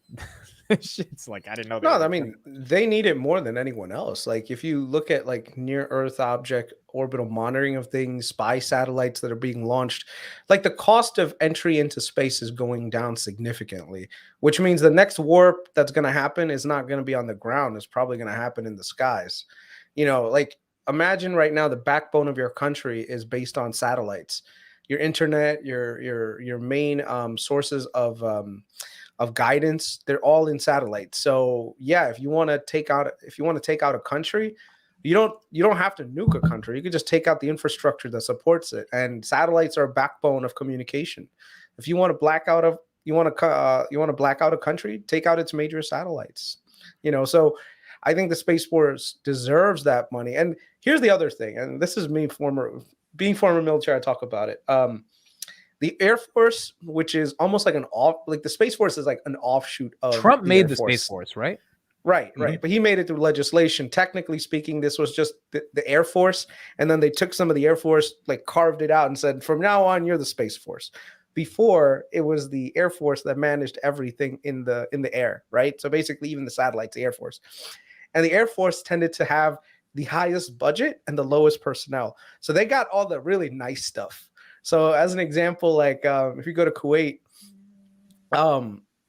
it's like, I didn't know. No, I mean, they need it more than anyone else. Like, if you look at like near Earth object orbital monitoring of things, spy satellites that are being launched, like the cost of entry into space is going down significantly, which means the next warp that's going to happen is not going to be on the ground. It's probably going to happen in the skies. You know, like imagine right now the backbone of your country is based on satellites. Your internet, your main sources of guidance, they're all in satellites. So yeah, if you want to take out a country, you don't have to nuke a country. You can just take out the infrastructure that supports it. And satellites are a backbone of communication. If you want to black out a country, take out its major satellites. You know, so I think the Space Force deserves that money. And here's the other thing, and this is me being former military, I talk about it. The Air Force, which is almost like the Space Force is like an offshoot of Trump made the Force. Space Force, right? Right. But he made it through legislation. Technically speaking, this was just the Air Force. And then they took some of the Air Force, like carved it out and said, from now on, you're the Space Force. Before, it was the Air Force that managed everything in the air, right? So basically, even the satellites, the Air Force. And the Air Force tended to have the highest budget and the lowest personnel. So they got all the really nice stuff. So as an example, like if you go to Kuwait,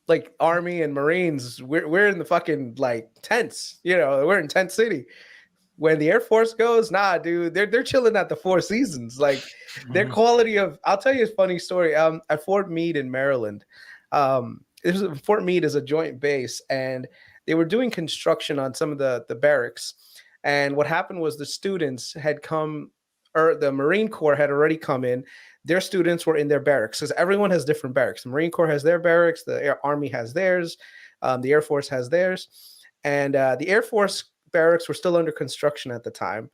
like Army and Marines, we're in the fucking like tents, you know, we're in Tent City. When the Air Force goes, nah, dude, they're chilling at the Four Seasons. Like their quality of, I'll tell you a funny story. At Fort Meade in Maryland, Fort Meade is a joint base, and they were doing construction on some of the barracks. And what happened was the students had come, or the Marine Corps had already come in. Their students were in their barracks because everyone has different barracks. The Marine Corps has their barracks. The Army has theirs. The Air Force has theirs. And the Air Force barracks were still under construction at the time.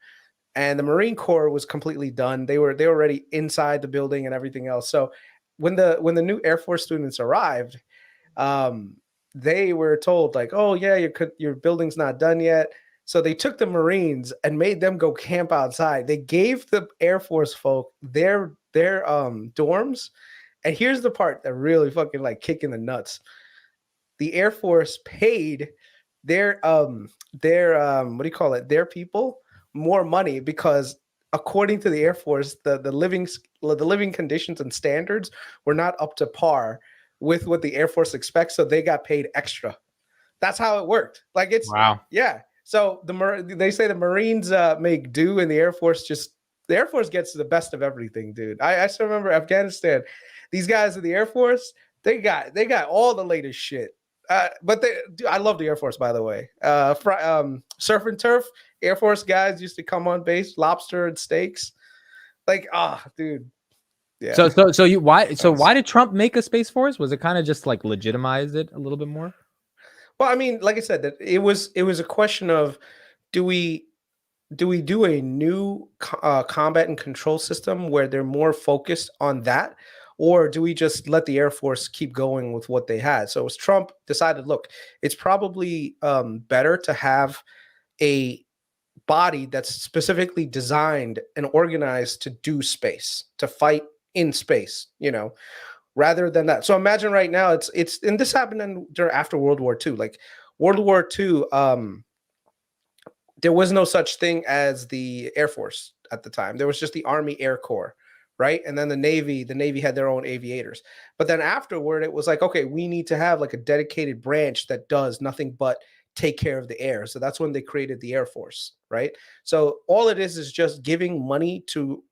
And the Marine Corps was completely done. They were already inside the building and everything else. So when the new Air Force students arrived, they were told like, oh yeah, your building's not done yet. So they took the Marines and made them go camp outside. They gave the Air Force folk their dorms. And here's the part that really fucking like kicking the nuts. The Air Force paid their their people more money because according to the Air Force, the living conditions and standards were not up to par with what the Air Force expects, so they got paid extra. That's how it worked. Like it's Wow. yeah. So they say the Marines make do, and the Air Force gets the best of everything, dude. I still remember Afghanistan. These guys in the Air Force, they got all the latest shit. But I love the Air Force, by the way. Surf and turf, Air Force guys used to come on base, lobster and steaks. Like, dude. Yeah. Why did Trump make a Space Force? Was it kind of just like legitimize it a little bit more? Well, I mean, like I said, that it was a question of do we do a new combat and control system where they're more focused on that, or do we just let the Air Force keep going with what they had? So as Trump decided, look, it's probably better to have a body that's specifically designed and organized to do space, to fight in space, rather than that. So imagine right now it's and this happened after World War II. Like World War II, there was no such thing as the Air Force at the time. There was just the Army Air Corps, right? And then the Navy had their own aviators. But then afterward, it was like, okay, we need to have like a dedicated branch that does nothing but take care of the air. So that's when they created the Air Force, right? So all it is just giving money to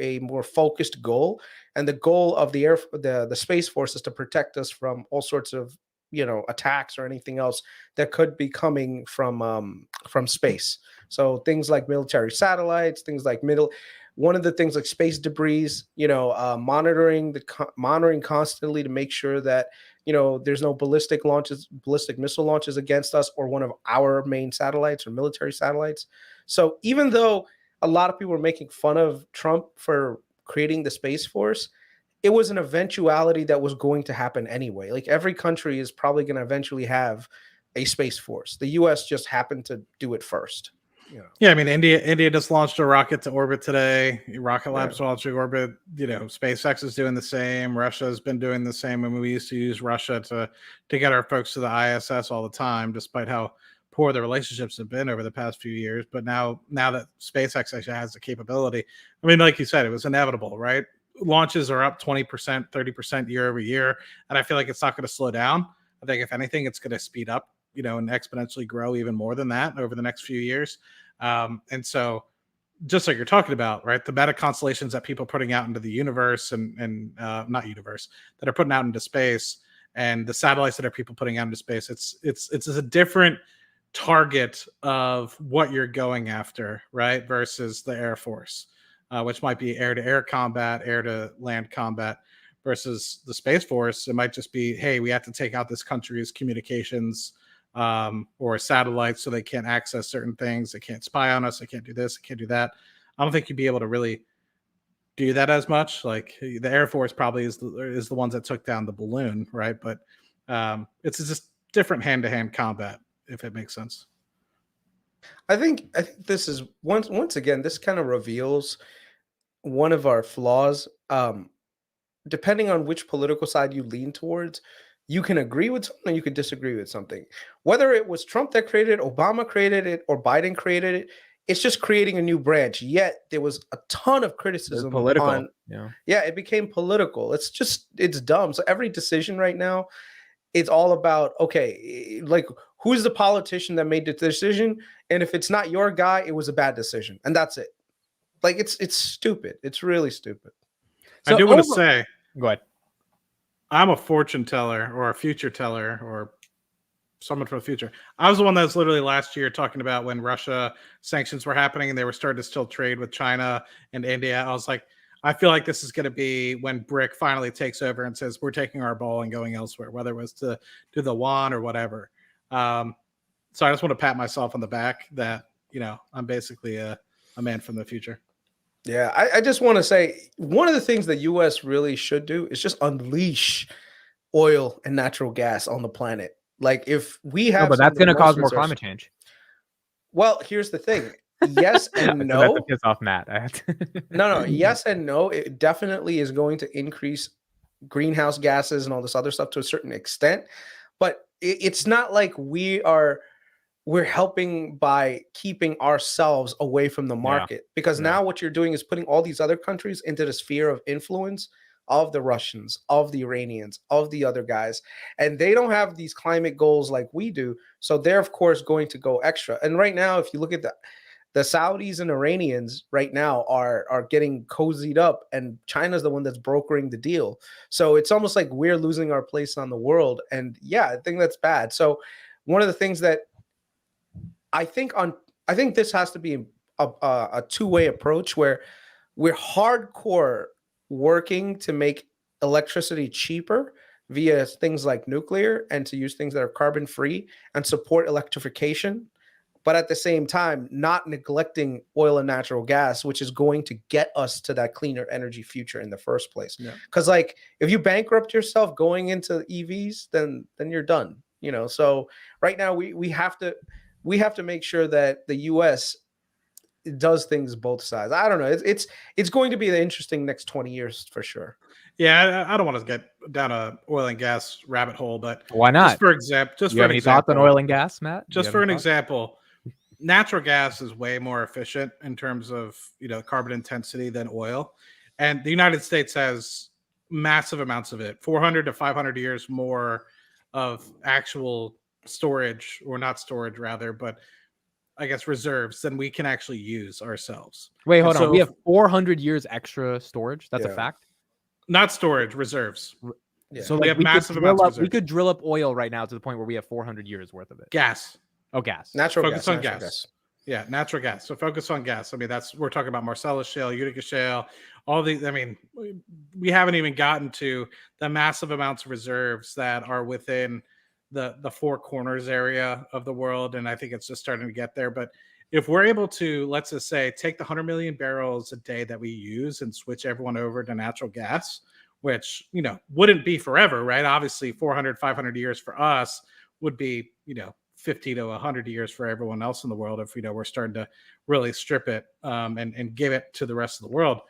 a more focused goal, and the goal of the Space Force is to protect us from all sorts of attacks or anything else that could be coming from space. So things like military satellites, things like one of the things like space debris, monitoring constantly to make sure that there's no ballistic missile launches against us or one of our main satellites or military satellites. So even though a lot of people were making fun of Trump for creating the Space Force, it was an eventuality that was going to happen anyway. Like every country is probably going to eventually have a Space Force. The US just happened to do it first. Yeah, I mean, India just launched a rocket to orbit today. Rocket Lab's launching orbit. SpaceX is doing the same. Russia has been doing the same. I mean, we used to use Russia to get our folks to the ISS all the time, despite how poor the relationships have been over the past few years. But now that SpaceX actually has the capability, I mean, like you said, it was inevitable, right? Launches are up 20%, 30% year over year. And I feel like it's not going to slow down. I think if anything, it's going to speed up, and exponentially grow even more than that over the next few years. And so just like you're talking about, right, the meta constellations that people are putting out into the universe and not universe, that are putting out into space, and the satellites that are people putting out into space, it's a different target of what you're going after, right, versus the Air Force, which might be air-to-air combat, air-to-land combat, versus the Space Force. It might just be, hey, we have to take out this country's communications or satellites so they can't access certain things. They can't spy on us. They can't do this. They can't do that. I don't think you'd be able to really do that as much. Like the Air Force probably is the ones that took down the balloon, right? But it's just different hand-to-hand combat, if it makes sense. I think this is once again, this kind of reveals one of our flaws. Depending on which political side you lean towards, you can agree with something, you can disagree with something. Whether it was Trump that created it, Obama created it, or Biden created it, it's just creating a new branch. Yet there was a ton of criticism political. It became political. It's dumb. So every decision right now, it's all about, okay, like who's the politician that made the decision? And if it's not your guy, it was a bad decision. And that's it. Like it's stupid. It's really stupid. So I do want to say, go ahead. I'm a fortune teller or a future teller or someone from the future. I was the one that was literally last year talking about when Russia sanctions were happening and they were starting to still trade with China and India. I was like, I feel like this is going to be when BRIC finally takes over and says, we're taking our ball and going elsewhere, whether it was to do the yuan or whatever. So I just want to pat myself on the back that, I'm basically a man from the future. Yeah, I just want to say one of the things the U.S. really should do is just unleash oil and natural gas on the planet. Like if we have, but that's going to cause more climate change. Well, here's the thing. Yes and no. That's a piss off Matt. No. Yes and no. It definitely is going to increase greenhouse gases and all this other stuff to a certain extent. But it's not like we're helping by keeping ourselves away from the market, because now what you're doing is putting all these other countries into the sphere of influence of the Russians, of the Iranians, of the other guys. And they don't have these climate goals like we do. So they're, of course, going to go extra. And right now, if you look at the Saudis and Iranians right now are getting cozied up, and China's the one that's brokering the deal. So it's almost like we're losing our place on the world. And yeah, I think that's bad. So one of the things that I think this has to be a two-way approach where we're hardcore working to make electricity cheaper via things like nuclear and to use things that are carbon free and support electrification, but at the same time not neglecting oil and natural gas, which is going to get us to that cleaner energy future in the first place. Because like if you bankrupt yourself going into EVs, then you're done. So right now we have to make sure that the US does things both sides. I don't know. It's going to be the interesting next 20 years for sure. Yeah, I don't want to get down a oil and gas rabbit hole, but why not? Just for example, you have any thoughts on oil and gas, Matt? Just for an example, natural gas is way more efficient in terms of carbon intensity than oil, and the United States has massive amounts of it, 400 to 500 years more of actual storage, or not storage rather, but I guess reserves than we can actually use ourselves. Wait, hold on. We have 400 years extra storage. That's a fact. Not storage, reserves. Yeah. So we have massive amounts of reserves. We could drill up oil right now to the point where we have 400 years worth of it. Gas. Oh, gas. Natural focus gas. on natural gas. Yeah, natural gas. So focus on gas. I mean, we're talking about Marcellus Shale, Utica Shale, all these. I mean, we haven't even gotten to the massive amounts of reserves that are within the Four Corners area of the world, and I think it's just starting to get there. But if we're able to, let's just say, take the 100 million barrels a day that we use and switch everyone over to natural gas, which wouldn't be forever, right? Obviously, 400, 500 years for us would be 50 to 100 years for everyone else in the world. If we're starting to really strip it and give it to the rest of the world,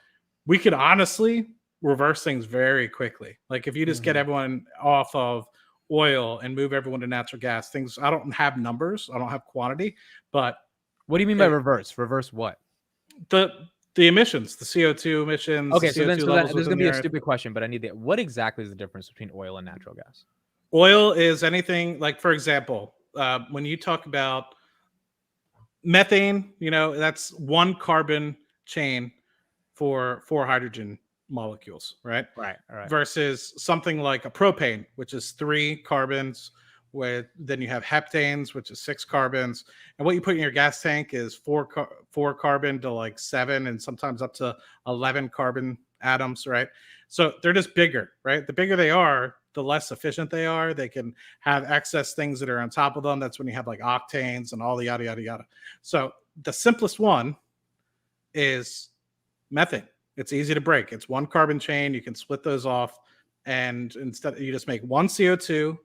we could honestly reverse things very quickly. Like if you just get everyone off of oil and move everyone to natural gas, things, I don't have numbers, I don't have quantity, but what do you mean by reverse? Reverse what? The emissions, the CO2 emissions. Okay, the so CO2 then levels there's going to be a Earth. stupid question, but I need what exactly is the difference between oil and natural gas? Oil is anything like, for example, when you talk about methane, that's one carbon chain for 4 hydrogen molecules, right? Right. Versus something like a propane, which is 3 carbons. Then you have heptanes, which is 6 carbons, and what you put in your gas tank is 4 carbon to like 7, and sometimes up to 11 carbon atoms, right? So they're just bigger, right? The bigger they are, the less efficient they are. They can have excess things that are on top of them. That's when you have like octanes and all the yada yada yada. So the simplest one is methane. It's easy to break. It's 1 carbon chain. You can split those off, and instead you just make 1 CO2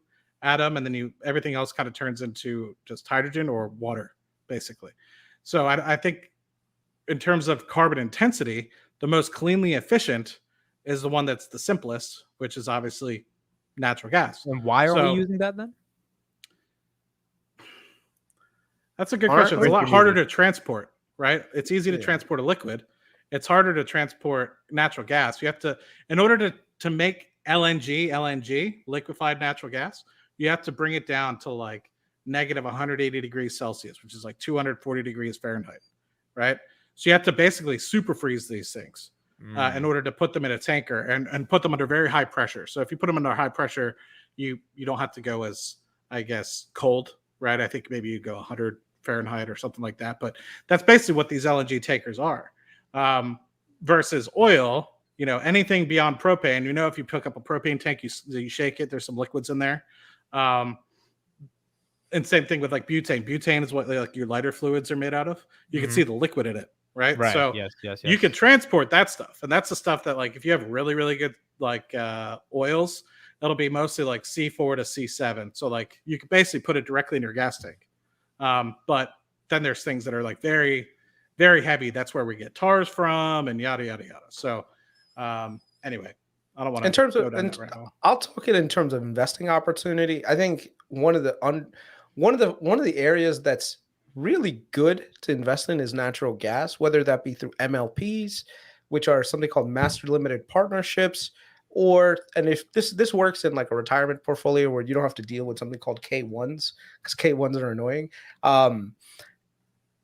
atom, and then everything else kind of turns into just hydrogen or water, basically. So I think in terms of carbon intensity, the most cleanly efficient is the one that's the simplest, which is obviously natural gas. And why are we using that then? That's a good question. It's a lot harder to transport, right? It's easy to transport a liquid. It's harder to transport natural gas. You have to, in order to make LNG, liquefied natural gas, you have to bring it down to like negative 180 degrees Celsius, which is like 240 degrees Fahrenheit, right? So you have to basically super freeze these things in order to put them in a tanker and put them under very high pressure. So if you put them under high pressure, you don't have to go as, I guess, cold, right? I think maybe you go 100 Fahrenheit or something like that. But that's basically what these LNG tankers are. Versus oil, anything beyond propane, if you pick up a propane tank, you shake it, there's some liquids in there. And same thing with like butane. Butane is what like your lighter fluids are made out of. You can see the liquid in it, right? So yes. You can transport that stuff, and that's the stuff that like if you have really really good like oils, it'll be mostly like C4 to C7. So like you can basically put it directly in your gas tank. But then there's things that are like very very heavy. That's where we get tars from, and yada yada yada. So anyway. I don't want to. In terms of, I'll talk it in terms of investing opportunity. I think one of the areas that's really good to invest in is natural gas, whether that be through MLPs, which are something called master limited partnerships, and if this works in like a retirement portfolio where you don't have to deal with something called K1s, because K1s are annoying.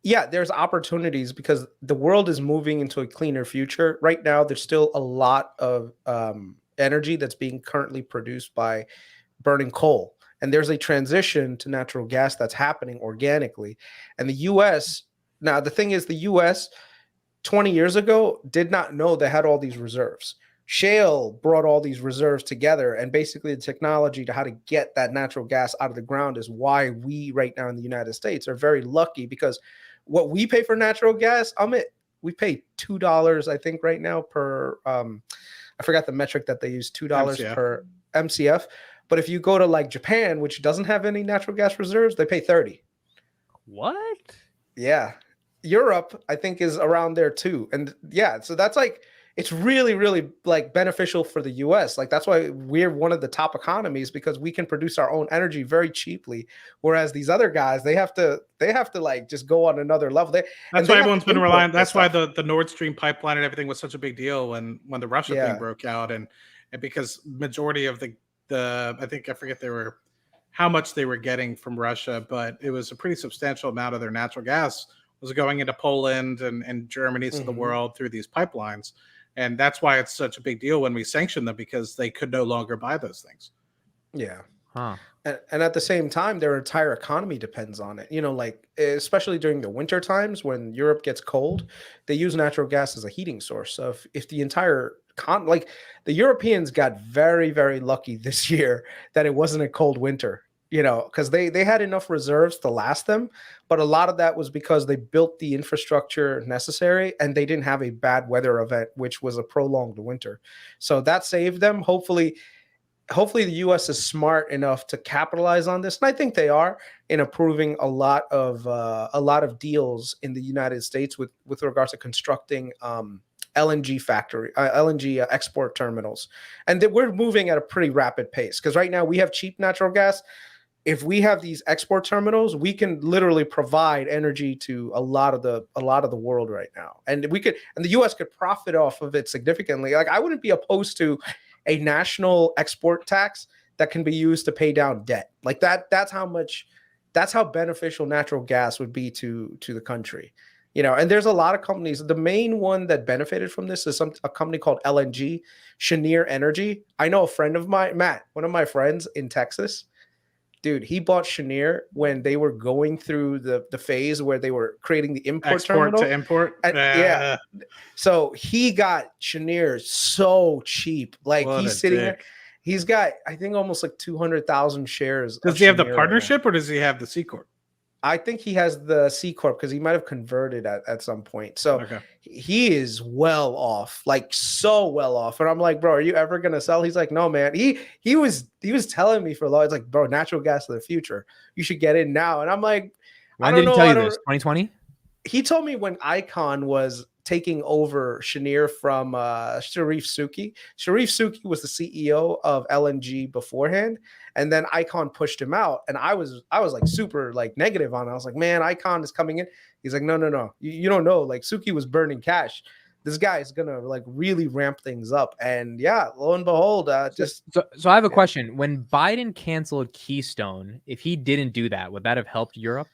Yeah, there's opportunities because the world is moving into a cleaner future. Right now, there's still a lot of energy that's being currently produced by burning coal. And there's a transition to natural gas that's happening organically. And the US, now the thing is, the US 20 years ago did not know they had all these reserves. Shale brought all these reserves together, and basically the technology to how to get that natural gas out of the ground is why we right now in the United States are very lucky, because what we pay for natural gas, we pay $2, I think, right now per I forgot the metric that they use, $2 MCF. per MCF. But if you go to like Japan, which doesn't have any natural gas reserves, they pay 30. What? Yeah. Europe, I think, is around there too. And yeah, so that's like, it's really, really like beneficial for the US. Like that's why we're one of the top economies, because we can produce our own energy very cheaply. Whereas these other guys, they have to like just go on another level. That's why everyone's been relying. That's why the Nord Stream pipeline and everything was such a big deal when the Russia thing broke out, and because majority of the I think, I forget how much they were getting from Russia, but it was a pretty substantial amount of their natural gas was going into Poland and Germany to the world through these pipelines. And that's why it's such a big deal when we sanction them, because they could no longer buy those things. Yeah. Huh. And at the same time, their entire economy depends on it. You know, like especially during the winter times when Europe gets cold, they use natural gas as a heating source. So if the entire like the Europeans got very, very lucky this year that it wasn't a cold winter, you know, because they had enough reserves to last them. But a lot of that was because they built the infrastructure necessary and they didn't have a bad weather event, which was a prolonged winter. So that saved them. Hopefully the US is smart enough to capitalize on this. And I think they are, in approving a lot of deals in the United States with regards to constructing LNG export terminals. And that we're moving at a pretty rapid pace, because right now we have cheap natural gas. If we have these export terminals, we can literally provide energy to a lot of the world right now. And the US could profit off of it significantly. Like I wouldn't be opposed to a national export tax that can be used to pay down debt. Like that's how beneficial natural gas would be to the country. You know, and there's a lot of companies. The main one that benefited from this is a company called LNG, Cheniere Energy. I know a friend of mine, Matt, one of my friends in Texas. Dude, he bought Cheniere when they were going through the phase where they were creating the import terminal. To import. Yeah. So he got Cheniere so cheap. Like he's sitting there. He's got, I think, almost like 200,000 shares. Does he have the partnership or does he have the C Corp? I think he has the C Corp because he might have converted at some point. So he is well off, like so well off. And I'm like, bro, are you ever gonna sell? He's like, no, man. He was telling me for a long. It's like, bro, natural gas is the future. You should get in now. And I'm like, when did he tell you this? 2020? He told me when Icon was taking over Cheniere from Sharif Suki. Sharif Suki was the CEO of LNG beforehand, and then Icon pushed him out. And I was like super like negative on it. I was like, man, Icon is coming in. He's like, no. You don't know. Like Suki was burning cash. This guy is gonna like really ramp things up. And yeah, lo and behold, So I have a question. When Biden canceled Keystone, if he didn't do that, would that have helped Europe?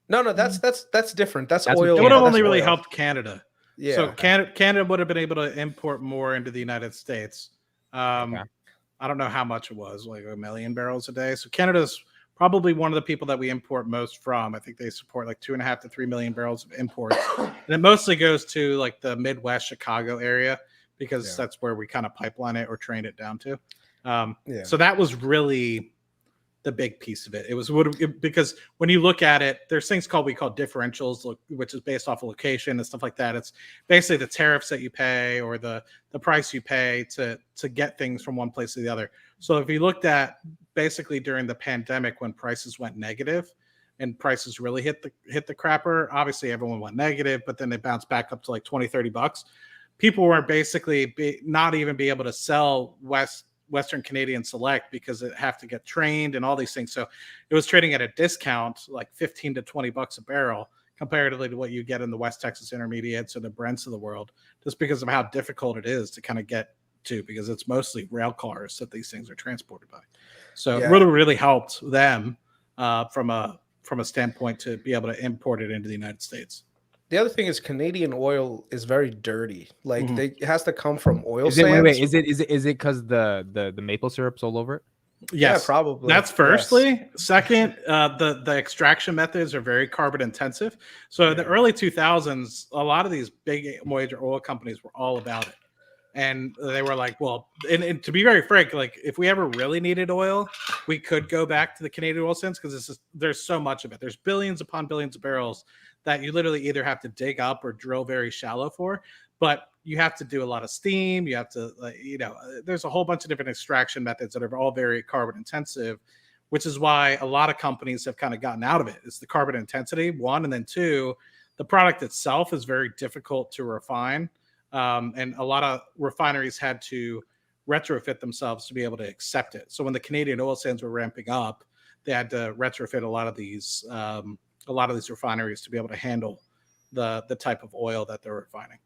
No, that's different. That's oil. It would have only really helped Canada. Yeah. So Canada would have been able to import more into the United States. I don't know how much it was, like 1 million barrels a day. So Canada's probably one of the people that we import most from. I think they support like 2.5 to 3 million barrels of imports. And it mostly goes to like the Midwest Chicago area, because that's where we kind of pipeline it or train it down to. So that was really the big piece of it. It was because when you look at it, there's things we call differentials, which is based off of location and stuff like that. It's basically the tariffs that you pay or the price you pay to get things from one place to the other. So if you looked at basically during the pandemic when prices went negative and prices really hit the crapper, obviously everyone went negative, but then they bounced back up to like $20-$30. People were basically not even be able to sell Western Canadian Select because it have to get trained and all these things. So it was trading at a discount, like $15 to $20 a barrel, comparatively to what you get in the West Texas Intermediates or the Brents of the world, just because of how difficult it is to kind of get too, because it's mostly rail cars that these things are transported by. So Yeah. it really helped them from a standpoint to be able to import it into the United States. The other thing is Canadian oil is very dirty. Like Mhm. it has to come from oil Is it sands. wait? Is it because the maple syrup's all over it? Yeah, Yes, probably. That's Yes. firstly. Second, the extraction methods are very carbon intensive. So in the early 2000s, a lot of these big major oil companies were all about it. And they were like, well, and to be very frank, like if we ever really needed oil, we could go back to the Canadian oil sands because there's so much of it. There's billions upon billions of barrels that you literally either have to dig up or drill very shallow for. But you have to do a lot of steam. You have to, there's a whole bunch of different extraction methods that are all very carbon intensive, which is why a lot of companies have kind of gotten out of it. It's the carbon intensity, one, and then two, the product itself is very difficult to refine. And a lot of refineries had to retrofit themselves to be able to accept it. So when the Canadian oil sands were ramping up, they had to retrofit a lot of these refineries to be able to handle the type of oil that they're refining.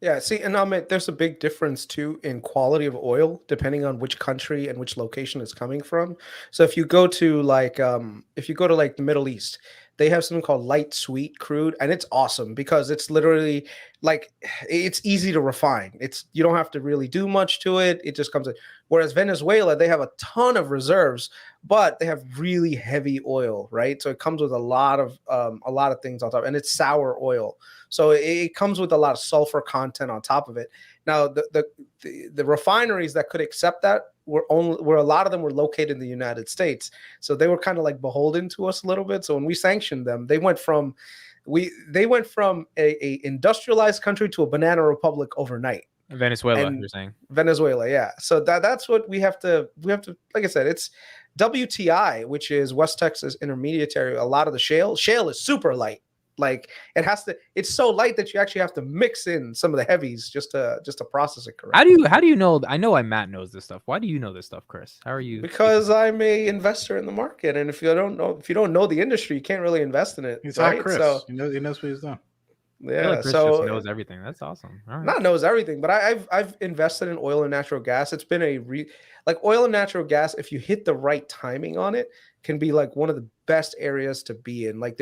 Yeah, see, and there's a big difference too in quality of oil depending on which country and which location it's coming from. So if you go to like the Middle East, they have something called light sweet crude, and it's awesome because it's literally like it's easy to refine. You don't have to really do much to it. It just comes in. Whereas Venezuela, they have a ton of reserves, but they have really heavy oil, right? So it comes with a lot of things on top, and it's sour oil. So it comes with a lot of sulfur content on top of it. Now, the refineries that could accept that were a lot of them were located in the United States. So they were kind of like beholden to us a little bit. So when we sanctioned them, they went from a industrialized country to a banana republic overnight. Venezuela, you're saying? Venezuela, yeah. So that's what we have to, like I said, it's WTI, which is West Texas Intermediary. A lot of the shale is super light. Like it's so light that you actually have to mix in some of the heavies just to process it correctly. How do you know? I know Matt knows this stuff. Why do you know this stuff, Chris? How are you? Because I'm a investor in the market, and if you don't know the industry, you can't really invest in it. He's right? Chris. So he knows what he's done. Yeah, like Chris just knows everything. That's awesome. All right. Not knows everything, but I've invested in oil and natural gas. It's been like oil and natural gas. If you hit the right timing on it, can be like one of the best areas to be in. Like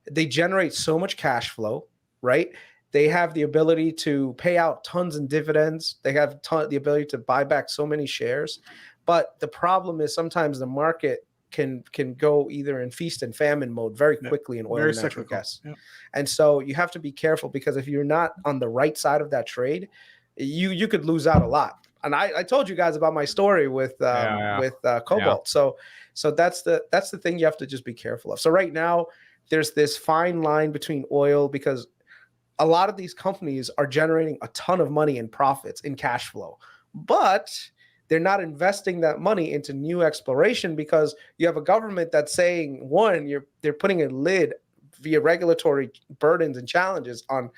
they generate so much cash flow, right? They have the ability to pay out tons in dividends. They have the ability to buy back so many shares. But the problem is sometimes the market can go either in feast and famine mode very quickly in oil and natural gas. Yeah. And so you have to be careful because if you're not on the right side of that trade, you could lose out a lot. And I told you guys about my story with cobalt. Yeah. So that's the thing you have to just be careful of. So right now, there's this fine line between oil because a lot of these companies are generating a ton of money in profits, in cash flow, but they're not investing that money into new exploration because you have a government that's saying, one, they're putting a lid via regulatory burdens and challenges on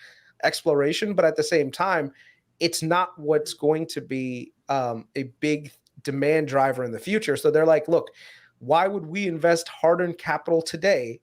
exploration, but at the same time, it's not what's going to be a big demand driver in the future. So they're like, look, why would we invest hard-earned capital today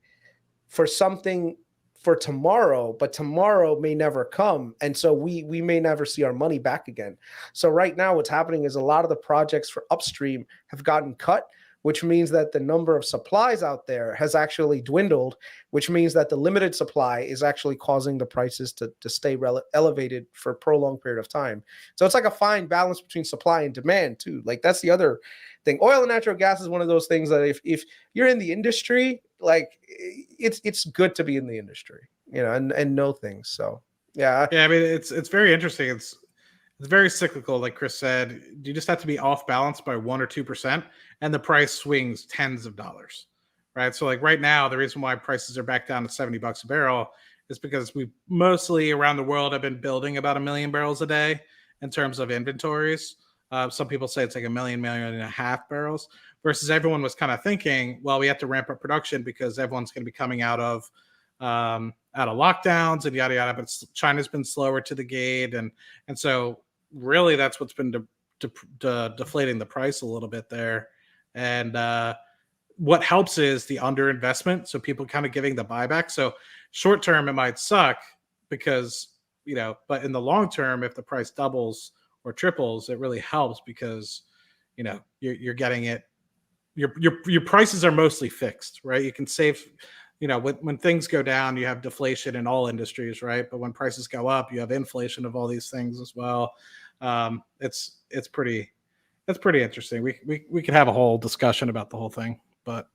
for something for tomorrow, but tomorrow may never come. And so we may never see our money back again. So right now what's happening is a lot of the projects for upstream have gotten cut, which means that the number of supplies out there has actually dwindled, which means that the limited supply is actually causing the prices to stay elevated for a prolonged period of time. So it's like a fine balance between supply and demand too. Like that's the other thing. Oil and natural gas is one of those things that if you're in the industry, like it's good to be in the industry, and know things. So yeah. I mean, it's very interesting. It's very cyclical, like Chris said. You just have to be off balance by 1 or 2%, and the price swings tens of dollars, right? So like right now, the reason why prices are back down to $70 a barrel is because we mostly around the world have been building about 1 million barrels a day in terms of inventories. Some people say it's like 1.5 million barrels, versus everyone was kind of thinking, well, we have to ramp up production because everyone's going to be coming out of lockdowns and yada yada. But China's been slower to the gate, and so really that's what's been deflating the price a little bit there. And what helps is the underinvestment, so people kind of giving the buyback. So short term it might suck because but in the long term, if the price doubles or triples, it really helps because you're getting it. Your prices are mostly fixed, right? You can save. When things go down, you have deflation in all industries, right? But when prices go up, you have inflation of all these things as well. It's pretty interesting. We could have a whole discussion about the whole thing, but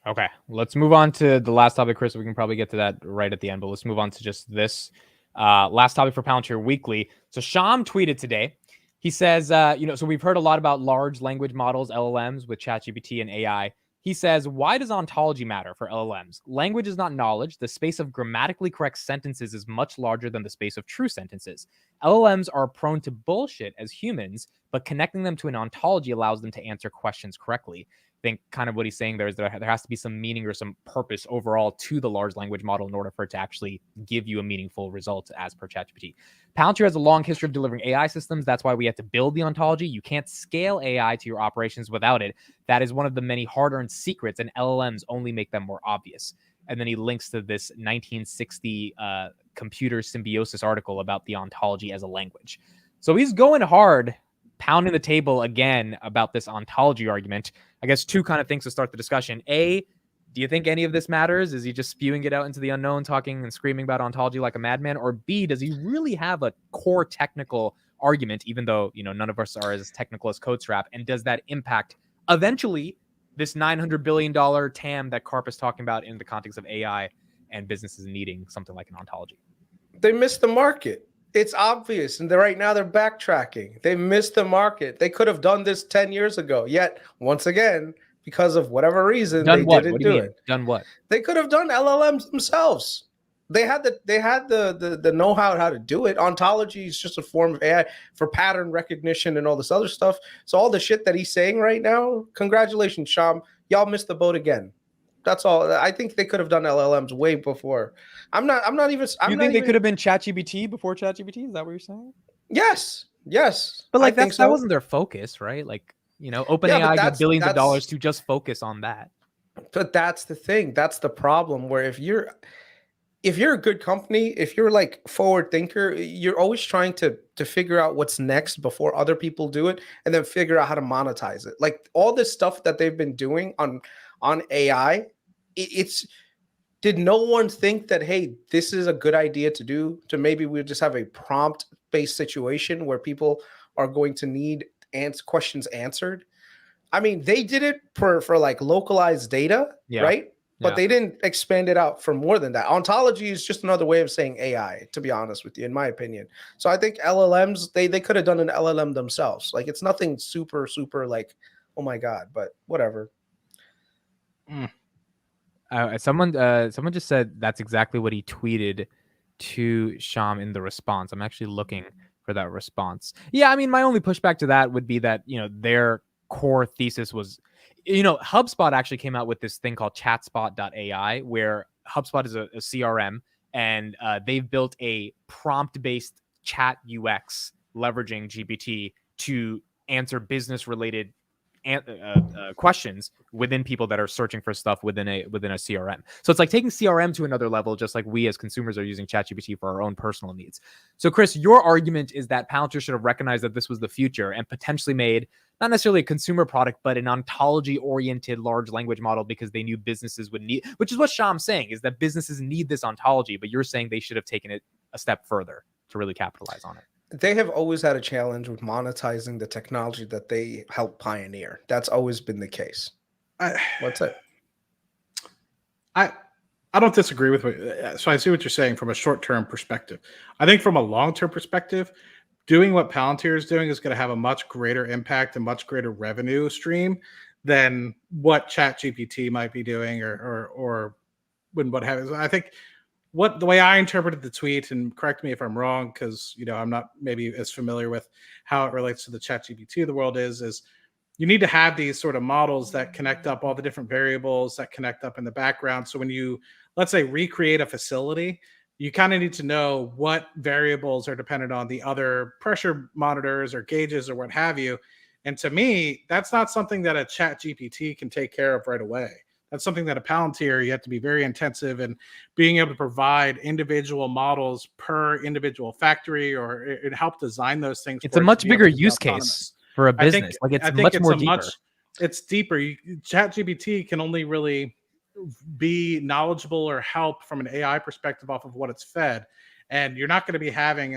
okay, let's move on to the last topic, Chris. We can probably get to that right at the end, but let's move on to just this last topic for Palantir Weekly. So Sham tweeted today. He says, so we've heard a lot about large language models, LLMs, with ChatGPT and AI. He says, why does ontology matter for LLMs? Language is not knowledge. The space of grammatically correct sentences is much larger than the space of true sentences. LLMs are prone to bullshit as humans, but connecting them to an ontology allows them to answer questions correctly. I think kind of what he's saying there is there has to be some meaning or some purpose overall to the large language model in order for it to actually give you a meaningful result as per ChatGPT. Palantir has a long history of delivering AI systems. That's why we had to build the ontology. You can't scale AI to your operations without it. That is one of the many hard-earned secrets, and LLMs only make them more obvious. And then he links to this 1960 computer symbiosis article about the ontology as a language. So he's going hard, pounding the table again about this ontology argument. I guess two kind of things to start the discussion. A, do you think any of this matters? Is he just spewing it out into the unknown, talking and screaming about ontology like a madman? Or B, does he really have a core technical argument, even though none of us are as technical as CodeStrap? And does that impact eventually this $900 billion TAM that Karp is talking about in the context of AI and businesses needing something like an ontology? They missed the market. It's obvious, and right now they're backtracking. They missed the market. They could have done this 10 years ago. Yet, once again, because of whatever reason, they didn't do it. Done what? They could have done LLMs themselves. They had the know-how how to do it. Ontology is just a form of AI for pattern recognition and all this other stuff. So all the shit that he's saying right now, congratulations, Sham. Y'all missed the boat again. That's all. I think they could have done LLMs way before. I'm not even. You think they could have been ChatGPT before ChatGPT? Is that what you're saying? Yes. But like that wasn't their focus, right? Like OpenAI got billions of dollars to just focus on that. But that's the thing. That's the problem. Where if you're a good company, if you're like forward thinker, you're always trying to figure out what's next before other people do it, and then figure out how to monetize it. Like all this stuff that they've been doing on AI, did no one think that, hey, this is a good idea to do? To maybe we just have a prompt-based situation where people are going to need questions answered. I mean, they did it for like localized data, right? But they didn't expand it out for more than that. Ontology is just another way of saying AI, to be honest with you, in my opinion. So I think LLMs, they could have done an LLM themselves. Like it's nothing super, super like, oh my God, but whatever. Someone just said that's exactly what he tweeted to Sham in the response. I'm actually looking for that response. Yeah, I mean, my only pushback to that would be that, their core thesis was, HubSpot actually came out with this thing called chatspot.ai, where HubSpot is a CRM, and they've built a prompt-based chat UX leveraging GPT to answer business-related questions within people that are searching for stuff within a CRM. So it's like taking CRM to another level, just like we as consumers are using ChatGPT for our own personal needs. So Chris, your argument is that Palantir should have recognized that this was the future and potentially made not necessarily a consumer product, but an ontology-oriented large language model because they knew businesses would need, which is what Sham's saying, is that businesses need this ontology, but you're saying they should have taken it a step further to really capitalize on it. They have always had a challenge with monetizing the technology that they helped pioneer. That's always been the case. What's it? I don't disagree with what, so I see what you're saying from a short-term perspective. I think from a long-term perspective, doing what Palantir is doing is going to have a much greater impact and much greater revenue stream than what ChatGPT might be doing or when what happens. I think the way I interpreted the tweet, and correct me if I'm wrong, because I'm not maybe as familiar with how it relates to the ChatGPT of the world is you need to have these sort of models that connect up all the different variables that connect up in the background. So when you, let's say, recreate a facility, you kind of need to know what variables are dependent on the other pressure monitors or gauges or what have you. And to me, that's not something that a ChatGPT can take care of right away. That's something that a Palantir, you have to be very intensive in being able to provide individual models per individual factory, or it help design those things. It's a much bigger use case for a business. It's much more deeper. It's deeper. ChatGPT can only really be knowledgeable or help from an AI perspective off of what it's fed. And you're not going to be having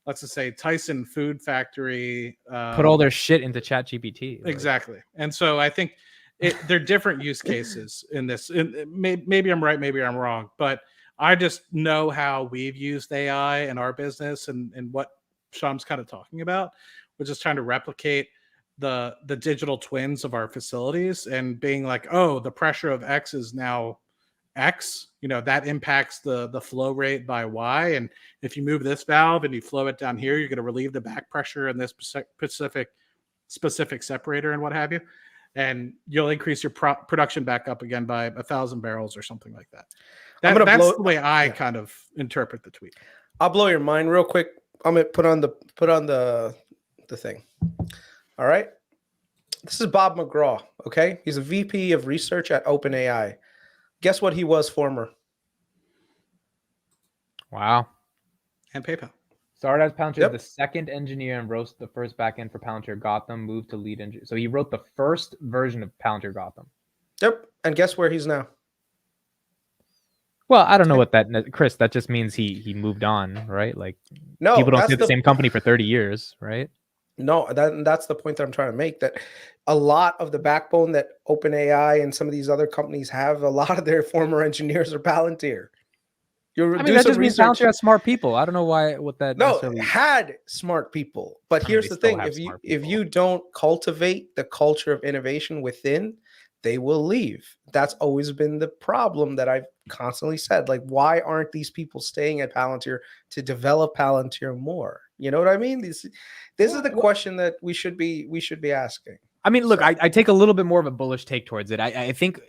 let's just say Tyson Food Factory put all their shit into ChatGPT. Exactly. And so I think they're different use cases in this. Maybe I'm right, maybe I'm wrong, but I just know how we've used AI in our business and what Sham's kind of talking about, which is trying to replicate the digital twins of our facilities and being like, oh, the pressure of X is now X, that impacts the flow rate by Y. And if you move this valve and you flow it down here, you're going to relieve the back pressure in this specific separator and what have you. And you'll increase your production back up again by 1,000 barrels or something like that. That's the way I kind of interpret the tweet. I'll blow your mind real quick. I'm going to put on the thing. All right. This is Bob McGraw. Okay. He's a VP of research at OpenAI. Guess what he was former? Wow. And PayPal. Started as Palantir, the second engineer, and wrote the first backend for Palantir Gotham, moved to lead engineer. So he wrote the first version of Palantir Gotham. Yep. And guess where he's now? Well, I don't know what that, Chris, that just means he moved on, right? Like, no, people don't stay at the same company for 30 years, right? No, that's the point that I'm trying to make, that a lot of the backbone that OpenAI and some of these other companies have, a lot of their former engineers are Palantir. That just means Palantir has smart people. I don't know what that. No, had smart people. But here's the thing: if you don't cultivate the culture of innovation within, they will leave. That's always been the problem that I've constantly said. Like, why aren't these people staying at Palantir to develop Palantir more? You know what I mean? This is the question that we should be asking. I mean, look, I take a little bit more of a bullish take towards it. I think,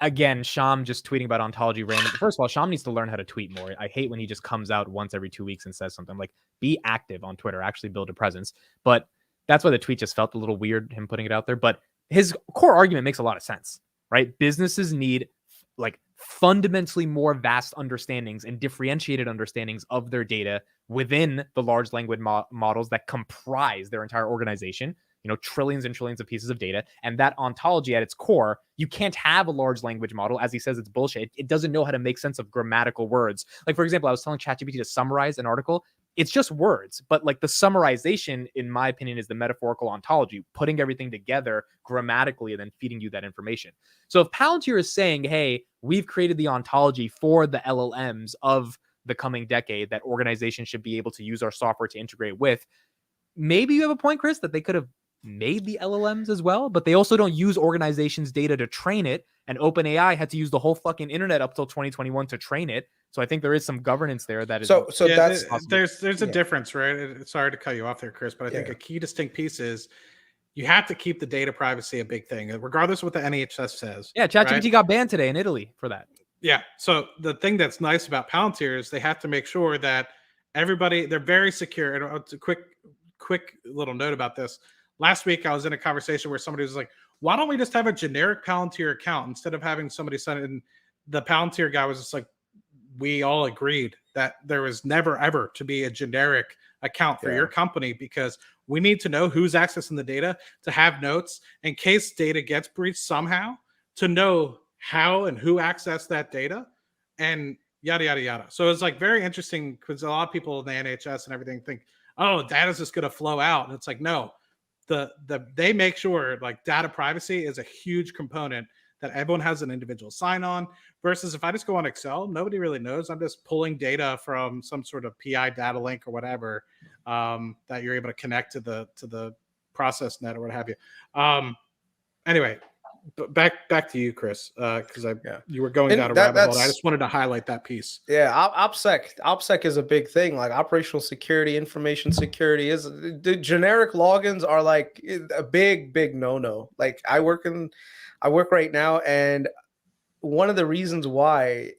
again, Sham just tweeting about ontology random. First of all, Sham needs to learn how to tweet more. I hate when he just comes out once every 2 weeks and says something. Like, be active on Twitter, actually build a presence. But that's why the tweet just felt a little weird, him putting it out there. But his core argument makes a lot of sense, right? Businesses need like fundamentally more vast understandings and differentiated understandings of their data within the large language models that comprise their entire organization. Trillions and trillions of pieces of data. And that ontology at its core, you can't have a large language model. As he says, it's bullshit. It doesn't know how to make sense of grammatical words. Like, for example, I was telling ChatGPT to summarize an article. It's just words, but like the summarization, in my opinion, is the metaphorical ontology, putting everything together grammatically and then feeding you that information. So if Palantir is saying, hey, we've created the ontology for the LLMs of the coming decade that organizations should be able to use our software to integrate with, maybe you have a point, Chris, that they could have made the LLMs as well, but they also don't use organizations' data to train it. And OpenAI had to use the whole fucking internet up till 2021 to train it. So I think there is some governance there that is. So that's there's a difference, right? Sorry to cut you off there, Chris, but I think a key distinct piece is you have to keep the data privacy a big thing, regardless of what the NHS says. Yeah, ChatGPT got banned today in Italy for that. Yeah. So the thing that's nice about Palantir is they have to make sure that they're very secure. And it's a quick little note about this. Last week, I was in a conversation where somebody was like, why don't we just have a generic Palantir account instead of having somebody send it? And the Palantir guy was just like, we all agreed that there was never, ever to be a generic account for your company, because we need to know who's accessing the data, to have notes in case data gets breached somehow, to know how and who accessed that data, and yada, yada, yada. So it's like very interesting, because a lot of people in the NHS and everything think, oh, data's just going to flow out. And it's like, no. They make sure like data privacy is a huge component, that everyone has an individual sign on, versus if I just go on Excel, nobody really knows. I'm just pulling data from some sort of PI data link or whatever that you're able to connect to the process net or what have you. Anyway, back to you, Chris, because you were going down a rabbit hole. I just wanted to highlight that piece. Yeah, OPSEC is a big thing. Like operational security, information security is the generic logins are like a big no. Like I work right now, and one of the reasons why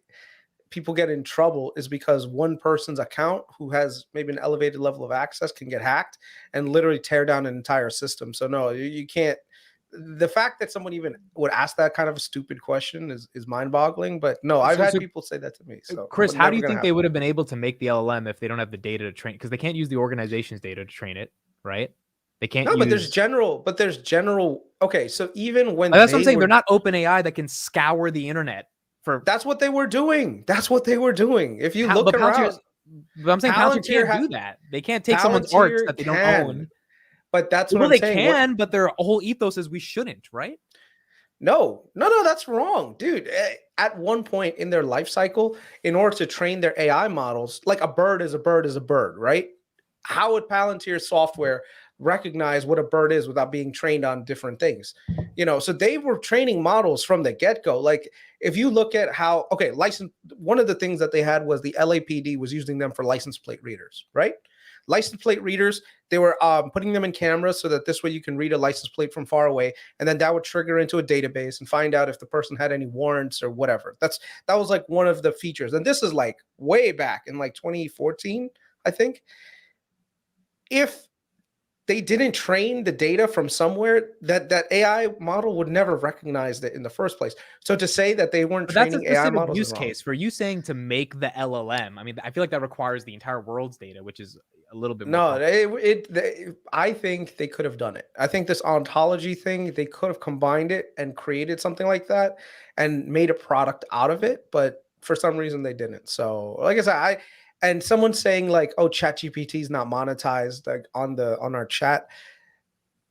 people get in trouble is because one person's account who has maybe an elevated level of access can get hacked and literally tear down an entire system. So no, you can't. the fact that someone even would ask that kind of a stupid question is mind-boggling. But no, I've had people say that to me. So Chris, how do you think they would have been able to make the LLM if they don't have the data to train? Because they can't use the organization's data to train it, right? They can't. No, but there's general. Okay, so even when that's what I'm saying, they're not open AI that can scour the internet for. That's what they were doing. If you look around, but I'm saying Palantir can't do that. They can't take someone's arts that they don't own. But that's what I'm saying. They can, but their whole ethos is we shouldn't, right? No, that's wrong, dude. At one point in their life cycle, in order to train their AI models, like a bird is a bird, right? How would Palantir software recognize what a bird is without being trained on different things? So they were training models from the get-go. Like if you look at how, one of the things that they had was the LAPD was using them for license plate readers, right? License plate readers, they were putting them in cameras so that this way you can read a license plate from far away, and then that would trigger into a database and find out if the person had any warrants or whatever. That was like one of the features, and this is like way back in like 2014, I think. If they didn't train the data from somewhere, that AI model would never recognize it in the first place. So to say that they weren't training AI models, use case for you saying to make the LLM. I mean, I feel like that requires the entire world's data, which is a little bit more. No, I think they could have done it. I think this ontology thing, they could have combined it and created something like that and made a product out of it. But for some reason they didn't. So like I said, and someone saying like, oh, ChatGPT is not monetized like on our chat.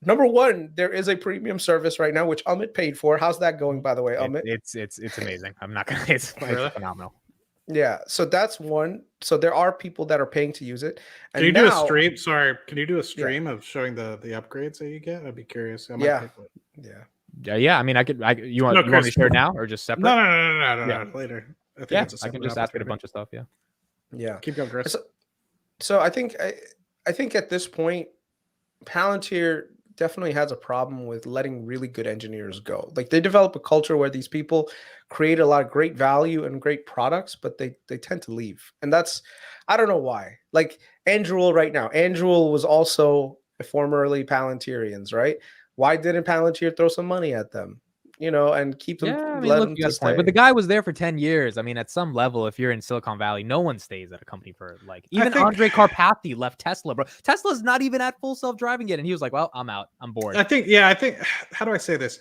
Number one, there is a premium service right now, which Amit paid for. How's that going, by the way, Amit? It's amazing. I'm not gonna. It's phenomenal. Yeah, so that's one. So there are people that are paying to use it. And can you do a stream? Sorry, can you do a stream of showing the upgrades that you get? I'd be curious. Yeah. I mean, I could. You want me to share it now or just separate? No. Later. I can just ask it a bunch of stuff. Yeah. Keep going, Chris. So I think at this point, Palantir definitely has a problem with letting really good engineers go. Like they develop a culture where these people create a lot of great value and great products, but they tend to leave. And I don't know why. Like Andrew right now. Andrew was also formerly Palantirians, right? Why didn't Palantir throw some money at them? And keep them. Yeah, I mean, look, you got a point. But the guy was there for 10 years. I mean, at some level, if you're in Silicon Valley, no one stays at a company for even Andre Karpathy left Tesla, bro. Tesla's not even at full self-driving yet. And he was like, well, I'm out. I'm bored. I think, how do I say this?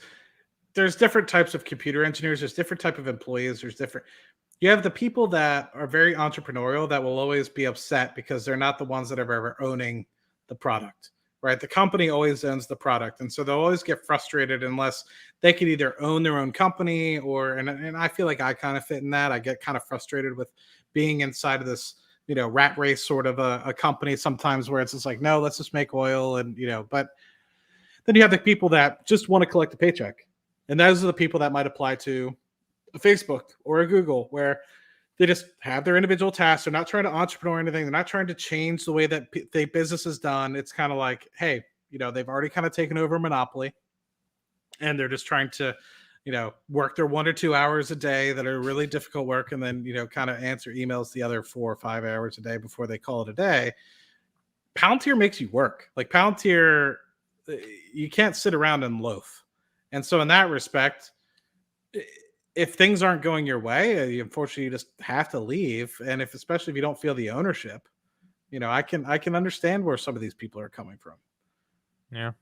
There's different types of computer engineers. There's different type of employees. You have the people that are very entrepreneurial that will always be upset because they're not the ones that are ever owning the product. Right, the company always owns the product, and so they'll always get frustrated unless they can either own their own company and I feel like I kind of fit in that. I get kind of frustrated with being inside of this, rat race sort of a company sometimes where it's just like, no, let's just make oil but then you have the people that just want to collect a paycheck, and those are the people that might apply to a Facebook or a Google where they just have their individual tasks. They're not trying to entrepreneur anything. They're not trying to change the way that the business is done. It's kind of like, hey, they've already kind of taken over a monopoly, and they're just trying to, work their 1 or 2 hours a day that are really difficult work, and then, kind of answer emails the other 4 or 5 hours a day before they call it a day. Palantir makes you work. Like Palantir, you can't sit around and loaf. And so in that respect, if things aren't going your way, unfortunately, you just have to leave. And especially if you don't feel the ownership, I can understand where some of these people are coming from. Yeah.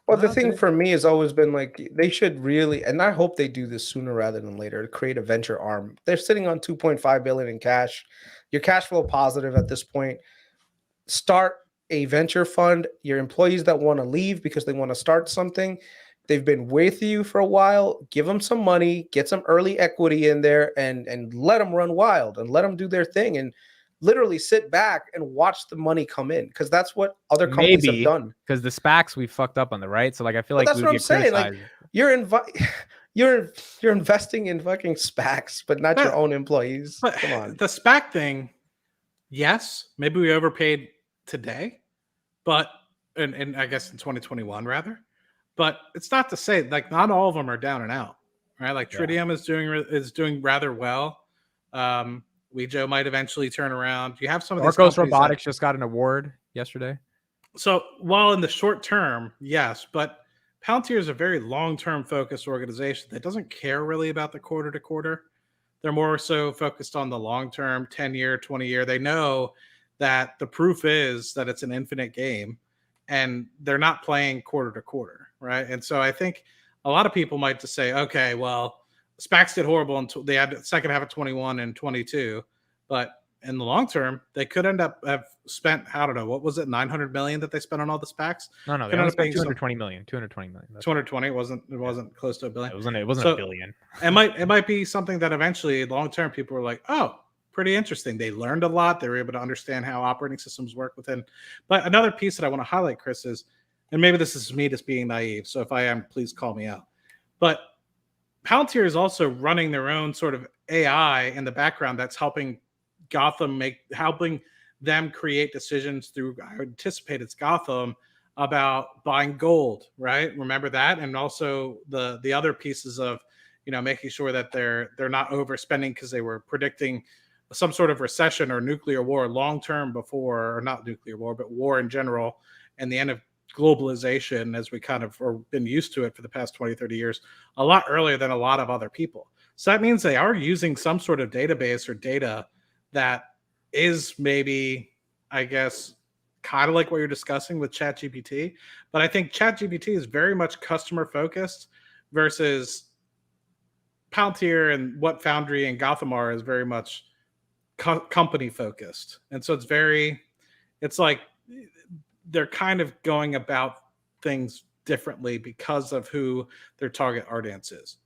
Well, the thing for me has always been like they should really, and I hope they do this sooner rather than later, to create a venture arm. They're sitting on 2.5 billion in cash. You're cash flow positive at this point. Start a venture fund. Your employees that want to leave because they want to start something, they've been with you for a while. Give them some money, get some early equity in there, and let them run wild and let them do their thing and literally sit back and watch the money come in, because that's what other companies have done. Because the SPACs we fucked up on the right, so like I feel like that's what I'm saying. Like you're investing in fucking SPACs, but not your own employees. But come on, the SPAC thing. Yes, maybe we overpaid today, but and I guess in 2021 rather. But it's not to say like not all of them are down and out, right? Like Tritium is doing rather well. Wejo might eventually turn around. You have some of these Arcos Robotics just got an award yesterday. So while in the short term, yes, but Palantir is a very long-term focused organization that doesn't care really about the quarter to quarter. They're more so focused on the long term, 10-year, 20-year. They know that the proof is that it's an infinite game and they're not playing quarter to quarter, right? And so I think a lot of people might just say, okay, well, SPACs did horrible until they had the second half of 21 and 22, but in the long term, they could end up have spent, I don't know, what was it, 900 million that they spent on all the SPACs? No, they Could only end up spent being 220 million. 220 million. 220. It wasn't close to a billion. It wasn't So a billion. it might be something that eventually long term people were like, oh, pretty interesting. They learned a lot. They were able to understand how operating systems work within. But another piece that I want to highlight, Chris, is, and maybe this is me just being naive, so if I am, please call me out. But Palantir is also running their own sort of AI in the background that's helping helping them create decisions through, I anticipate it's Gotham, about buying gold, right? Remember that? And also the other pieces of, making sure that they're not overspending because they were predicting some sort of recession or nuclear war long term before, or not nuclear war, but war in general, and the end of globalization as we kind of been used to it for the past 20, 30 years, a lot earlier than a lot of other people. So that means they are using some sort of database or data that is maybe, I guess, kind of like what you're discussing with ChatGPT. But I think ChatGPT is very much customer focused versus Palantir, and what Foundry and Gotham are is very much company focused. And so it's like they're kind of going about things differently because of who their target audience is.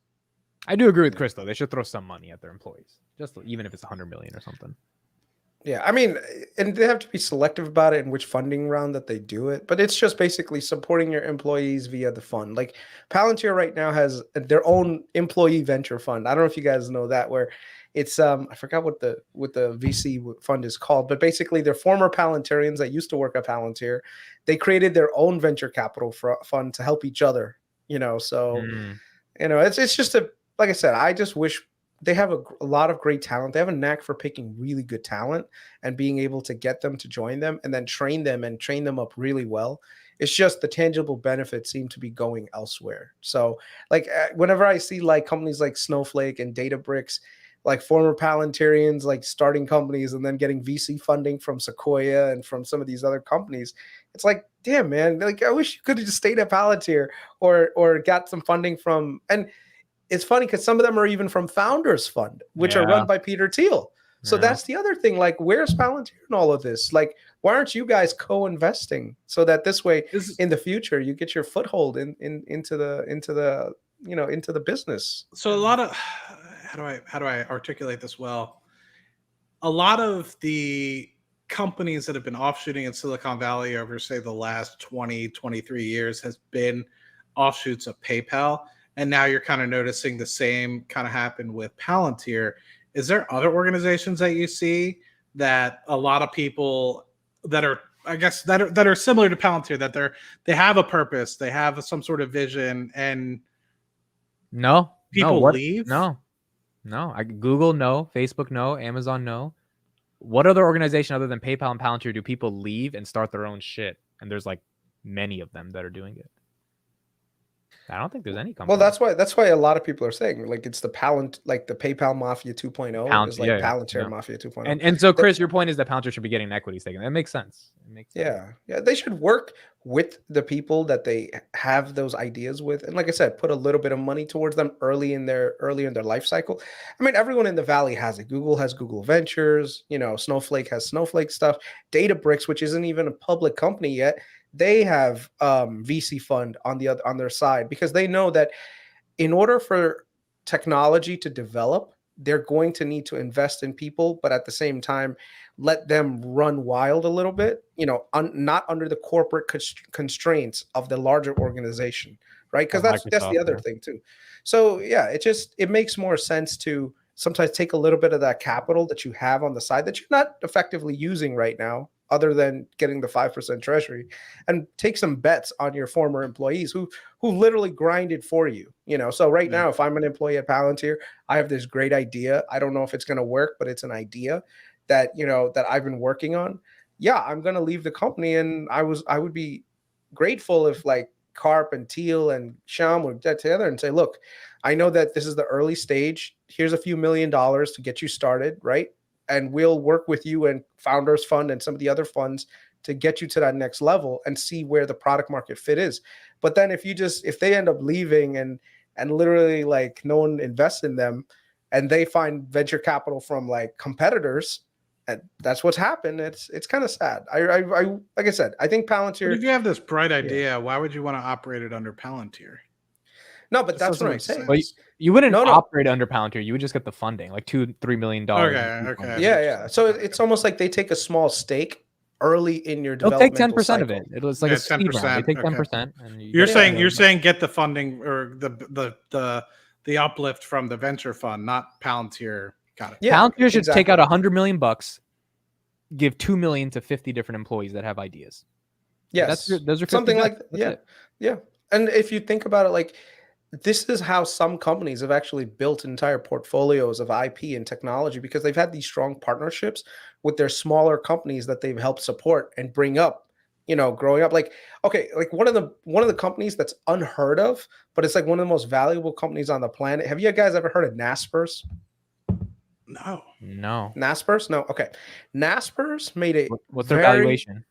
I do agree with Chris, though. They should throw some money at their employees, just even if it's 100 million or something. Yeah, I mean, and they have to be selective about it in which funding round that they do it. But it's just basically supporting your employees via the fund. Like Palantir right now has their own employee venture fund. I don't know if you guys know that, where it's I forgot what the VC fund is called, but basically they're former Palantirians that used to work at Palantir. They created their own venture capital fund to help each other. So it's just like I said, I just wish. They have a lot of great talent. They have a knack for picking really good talent and being able to get them to join them and then train them up really well. It's just the tangible benefits seem to be going elsewhere. So like whenever I see like companies like Snowflake and Databricks, like former Palantirians, like starting companies and then getting VC funding from Sequoia and from some of these other companies, it's like, damn, man, like I wish you could have just stayed at Palantir or got some funding from, and it's funny because some of them are even from Founders Fund, which are run by Peter Thiel. So that's the other thing. Like, where's Palantir in all of this? Like, why aren't you guys co-investing so that this way, in the future, you get your foothold into the business? So a lot of how do I articulate this well? A lot of the companies that have been offshooting in Silicon Valley over, say, the last 20, 23 years has been offshoots of PayPal. And now you're kind of noticing the same kind of happen with Palantir. Is there other organizations that you see that a lot of people that are, I guess, that are similar to Palantir, that they have a purpose, they have some sort of vision, and people leave? No. Google, no. Facebook, no. Amazon, no. What other organization other than PayPal and Palantir do people leave and start their own shit? And there's like many of them that are doing it. I don't think there's any company. Well, that's why a lot of people are saying like it's the PayPal Mafia 2.0 is like Palantir Mafia 2.0. And so, Chris, your point is that Palantir should be getting an equity stake. That makes sense. Yeah, they should work with the people that they have those ideas with, and like I said, put a little bit of money towards them early in their life cycle. I mean, everyone in the Valley has it. Google has Google Ventures. Snowflake has Snowflake stuff. Databricks, which isn't even a public company yet, they have VC fund on their side because they know that in order for technology to develop, they're going to need to invest in people, but at the same time, let them run wild a little bit, not under the corporate constraints of the larger organization, right? Because that's the other thing too. So yeah, it makes more sense to sometimes take a little bit of that capital that you have on the side that you're not effectively using right now, other than getting the 5% treasury, and take some bets on your former employees who literally grinded for you. So right now, if I'm an employee at Palantir, I have this great idea. I don't know if it's going to work, but it's an idea that, that I've been working on. Yeah, I'm going to leave the company, and I would be grateful if like Karp and Teal and Sham would get together and say, look, I know that this is the early stage. Here's a few $1 million to get you started, right? And we'll work with you and Founders Fund and some of the other funds to get you to that next level and see where the product market fit is. But then if they end up leaving and literally like no one invests in them and they find venture capital from like competitors, and that's what's happened. It's kind of sad. I like I said, I think Palantir. But if you have this bright idea, why would you want to operate it under Palantir? No, but that's what I'm saying. Well, you wouldn't operate under Palantir. You would just get the funding, like $2-3 million. Okay. Yeah. So it's almost like they take a small stake early in your They'll development. take 10% of it. It was like a 10%. They take 10%. You're saying get the funding or the uplift from the venture fund, not Palantir. Got it. Yeah, Palantir should take out $100 million, give $2 million to 50 different employees that have ideas. Yes, those are something like that. Yeah. And if you think about it, like this is how some companies have actually built entire portfolios of IP and technology because they've had these strong partnerships with their smaller companies that they've helped support and bring up, growing up. Like, okay, like one of the companies that's unheard of, but it's like one of the most valuable companies on the planet. Have you guys ever heard of Naspers? No. Naspers? No. Okay. Naspers made a what's their valuation?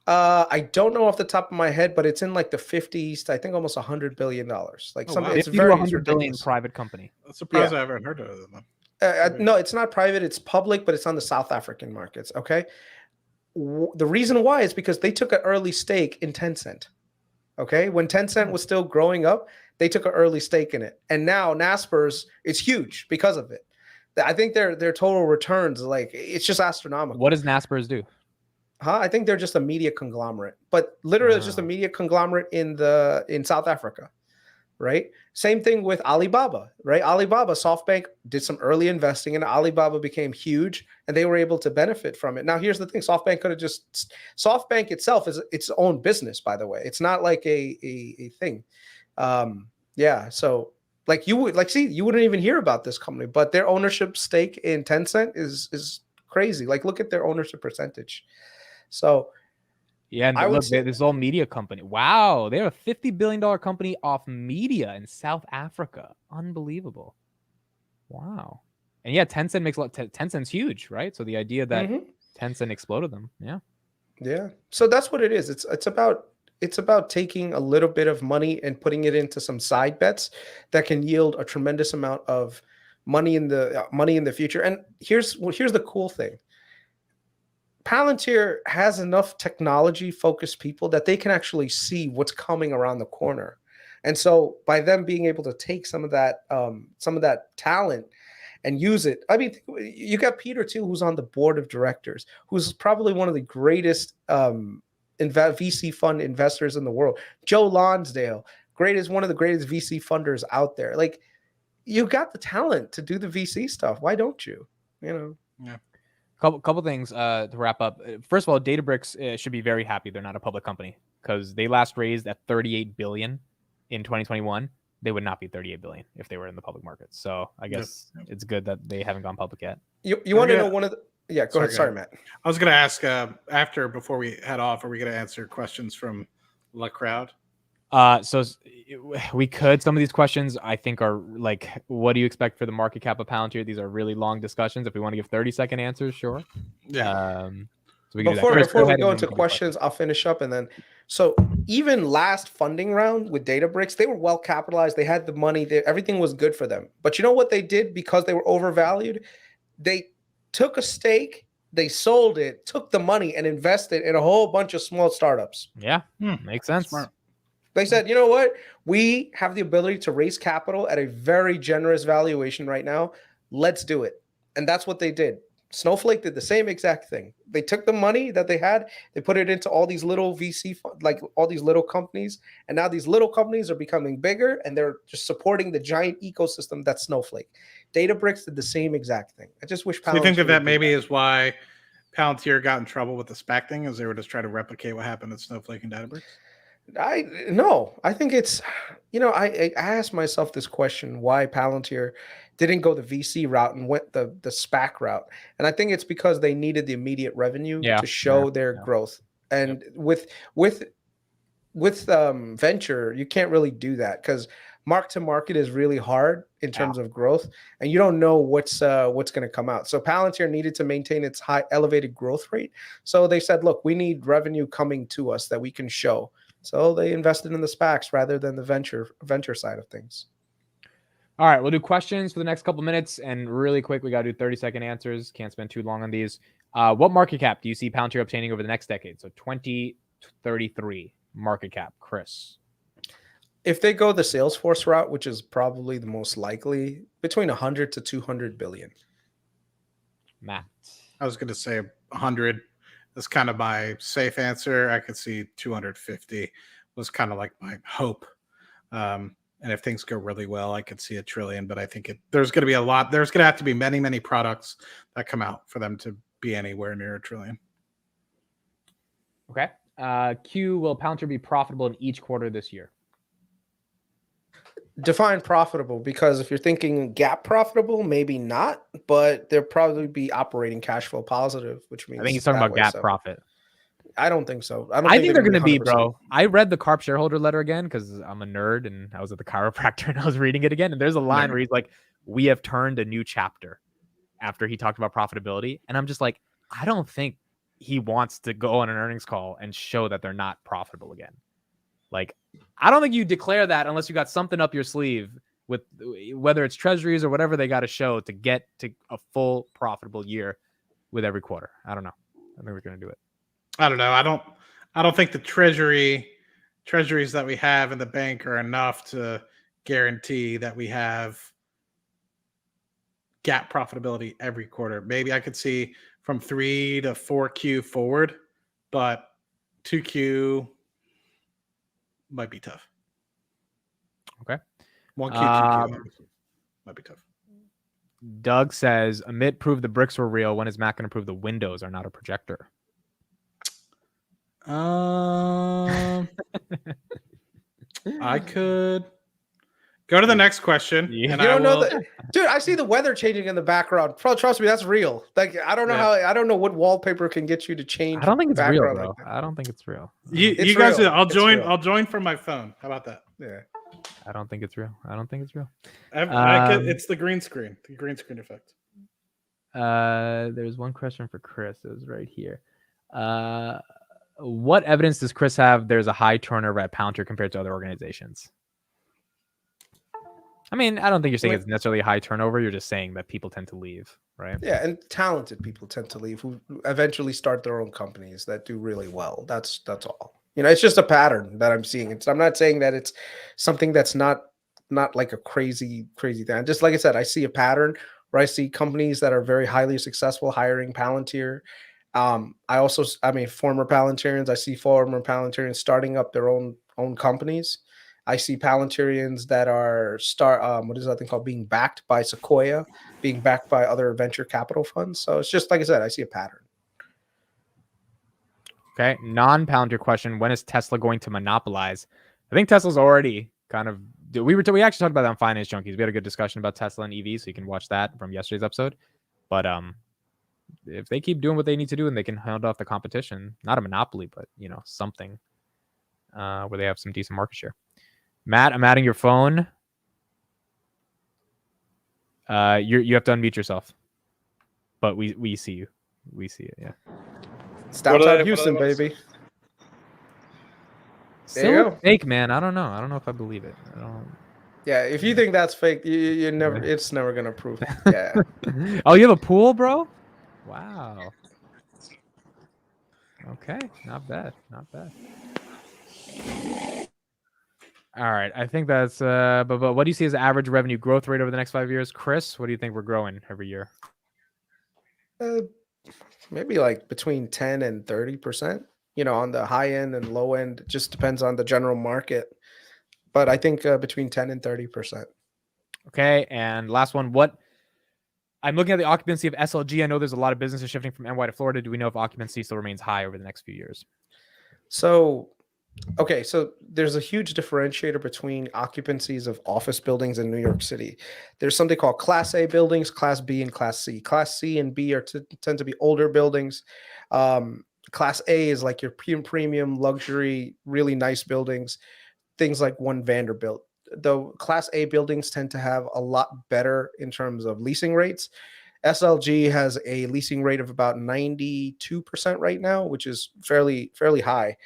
I don't know off the top of my head, but it's in like the 50s to I think almost $100 billion. Like something, it's very $100 billion private company. I'm surprised I haven't heard of them. No, it's not private. It's public, but it's on the South African markets. Okay. The reason why is because they took an early stake in Tencent. Okay. When Tencent was still growing up, they took an early stake in it. And now Naspers, it's huge because of it. I think their total returns, like it's just astronomical. What does Naspers do? I think they're just a media conglomerate, but literally it's just a media conglomerate in South Africa, right? Same thing with Alibaba, right? SoftBank did some early investing and Alibaba became huge and they were able to benefit from it. Now, here's the thing. SoftBank itself is its own business, by the way. It's not like a thing. So like you wouldn't even hear about this company, but their ownership stake in Tencent is crazy. Like look at their ownership percentage. So yeah, and look, this whole media company. Wow, they're a $50 billion company off media in South Africa. Unbelievable. Wow. And yeah, Tencent makes a lot. Tencent's huge, right? So the idea that Tencent exploded them. Yeah. So that's what it is. It's about taking a little bit of money and putting it into some side bets that can yield a tremendous amount of money in the future. And here's the cool thing. Palantir has enough technology-focused people that they can actually see what's coming around the corner, and so by them being able to take some of that talent and use it. I mean, you got Peter too, who's on the board of directors, who's probably one of the greatest VC fund investors in the world. Joe Lonsdale, one of the greatest VC funders out there. Like, you got the talent to do the VC stuff. Why don't you? Yeah. Couple things to wrap up. First of all, Databricks should be very happy they're not a public company because they last raised at $38 billion in 2021. They would not be $38 billion if they were in the public markets. So I guess it's good that they haven't gone public yet. You want to know one of the? Yeah, go ahead. Sorry, Matt. I was going to ask before we head off, are we going to answer questions from the crowd? So we could. Some of these questions I think are like, what do you expect for the market cap of Palantir? These are really long discussions. If we want to give 30-second answers, sure. Yeah. So we before we go into questions, I'll finish up and then. So even last funding round with Databricks, they were well capitalized. They had the money. Everything was good for them. But you know what they did because they were overvalued? They took a stake, they sold it, took the money, and invested in a whole bunch of small startups. Yeah, makes sense. Smart. They said, you know what? We have the ability to raise capital at a very generous valuation right now. Let's do it. And that's what they did. Snowflake did the same exact thing. They took the money that they had, they put it into all these little all these little companies. And now these little companies are becoming bigger and they're just supporting the giant ecosystem that's Snowflake. Databricks did the same exact thing. I just wish Palantir. Do you think that maybe is why Palantir got in trouble with the SPAC thing, as they were just trying to replicate what happened at Snowflake and Databricks? I think it's, I asked myself this question, why Palantir didn't go the VC route and went the SPAC route. And I think it's because they needed the immediate revenue to show their growth. And with with venture, you can't really do that because mark to market is really hard in terms of growth, and you don't know what's going to come out. So Palantir needed to maintain its high elevated growth rate. So they said, look, we need revenue coming to us that we can show. So they invested in the SPACs rather than the venture side of things. All right, we'll do questions for the next couple minutes, and really quick, we got to do 30-second answers. Can't spend too long on these. What market cap do you see Palantir obtaining over the next decade? So 2033 market cap, Chris. If they go the Salesforce route, which is probably the most likely, between 100 to 200 billion. Matt. I was going to say 100. That's kind of my safe answer. I could see 250 was kind of like my hope. And if things go really well, I could see $1 trillion, but I think there's going to be a lot. There's going to have to be many, many products that come out for them to be anywhere near $1 trillion. Okay. Q, will Palantir be profitable in each quarter this year? Define profitable, because if you're thinking GAAP profitable, maybe not, but they'll probably be operating cash flow positive, which means I think he's talking about GAAP profit. I don't think so. I think they're going to be, bro. I read the CARP shareholder letter again because I'm a nerd and I was at the chiropractor and I was reading it again. And there's a line where he's like, we have turned a new chapter after he talked about profitability. And I'm just like, I don't think he wants to go on an earnings call and show that they're not profitable again. Like, I don't think you declare that unless you got something up your sleeve with whether it's treasuries or whatever they got to show to get to a full profitable year with every quarter. I don't know. I think we're going to do it. I don't know. I don't think the treasuries that we have in the bank are enough to guarantee that we have GAAP profitability every quarter. Maybe I could see from 3 to 4Q forward, but 2Q might be tough. Okay. 1Q, 2Q might be tough. Doug says, Amit proved the bricks were real. When is Matt going to prove the windows are not a projector? I could go to the next question. You don't know that, dude. I see the weather changing in the background. Trust me, that's real. Like, I don't know I don't know what wallpaper can get you to change. I don't think it's real, bro. Like, I don't think it's real. You guys, I'll join from my phone. How about that? Yeah. I don't think it's real. It's the green screen. The green screen effect. There's one question for Chris. It was right here. What evidence does Chris have there's a high turnover at Palantir compared to other organizations? I mean, I don't think you're saying it's necessarily a high turnover. You're just saying that people tend to leave, right? Yeah, and talented people tend to leave who eventually start their own companies that do really well. That's all. You know, it's just a pattern that I'm seeing. I'm not saying that it's something that's not like a crazy thing. Just like I said, I see a pattern where I see companies that are very highly successful hiring Palantir. Former Palantirians. I see former Palantirians starting up their own companies. I see Palantirians that are what is that thing called? Being backed by Sequoia, being backed by other venture capital funds. So it's just like I said, I see a pattern. Okay, non-Palantir question: when is Tesla going to monopolize? I think Tesla's already kind of. We actually talked about that on Finance Junkies. We had a good discussion about Tesla and EV, so you can watch that from yesterday's episode. But if they keep doing what they need to do and they can hold off the competition, not a monopoly, but something where they have some decent market share. Matt, I'm adding your phone. You have to unmute yourself, but we see you. We see it. Yeah. Stop out Houston, baby. Still fake, man. I don't know. I don't know if I believe it. I don't. Yeah, if you think that's fake, you never. It's never gonna prove. Yeah. Oh, you have a pool, bro? Wow. Okay, not bad. All right, I think that's. But what do you see as the average revenue growth rate over the next 5 years, Chris? What do you think we're growing every year? Maybe like between 10 and 30%. On the high end and low end, it just depends on the general market. But I think between 10 and 30%. Okay, and last one. I'm looking at the occupancy of SLG. I know there's a lot of businesses shifting from NY to Florida. Do we know if occupancy still remains high over the next few years? So there's a huge differentiator between occupancies of office buildings in New York City. There's something called Class A buildings, Class B, and Class C. Class C and B tend to be older buildings. Class A is like your premium luxury, really nice buildings, things like One Vanderbilt. The Class A buildings tend to have a lot better in terms of leasing rates. SLG has a leasing rate of about 92% right now, which is fairly high.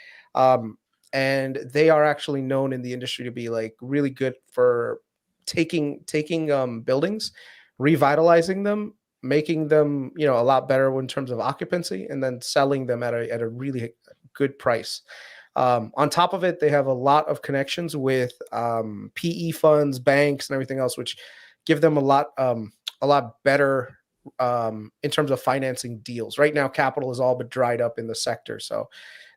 And they are actually known in the industry to be like really good for taking buildings, revitalizing them, making them, you know, a lot better in terms of occupancy, and then selling them at a really good price. On top of it, they have a lot of connections with PE funds, banks, and everything else, which give them a lot better in terms of financing deals. Right now, capital is all but dried up in the sector. So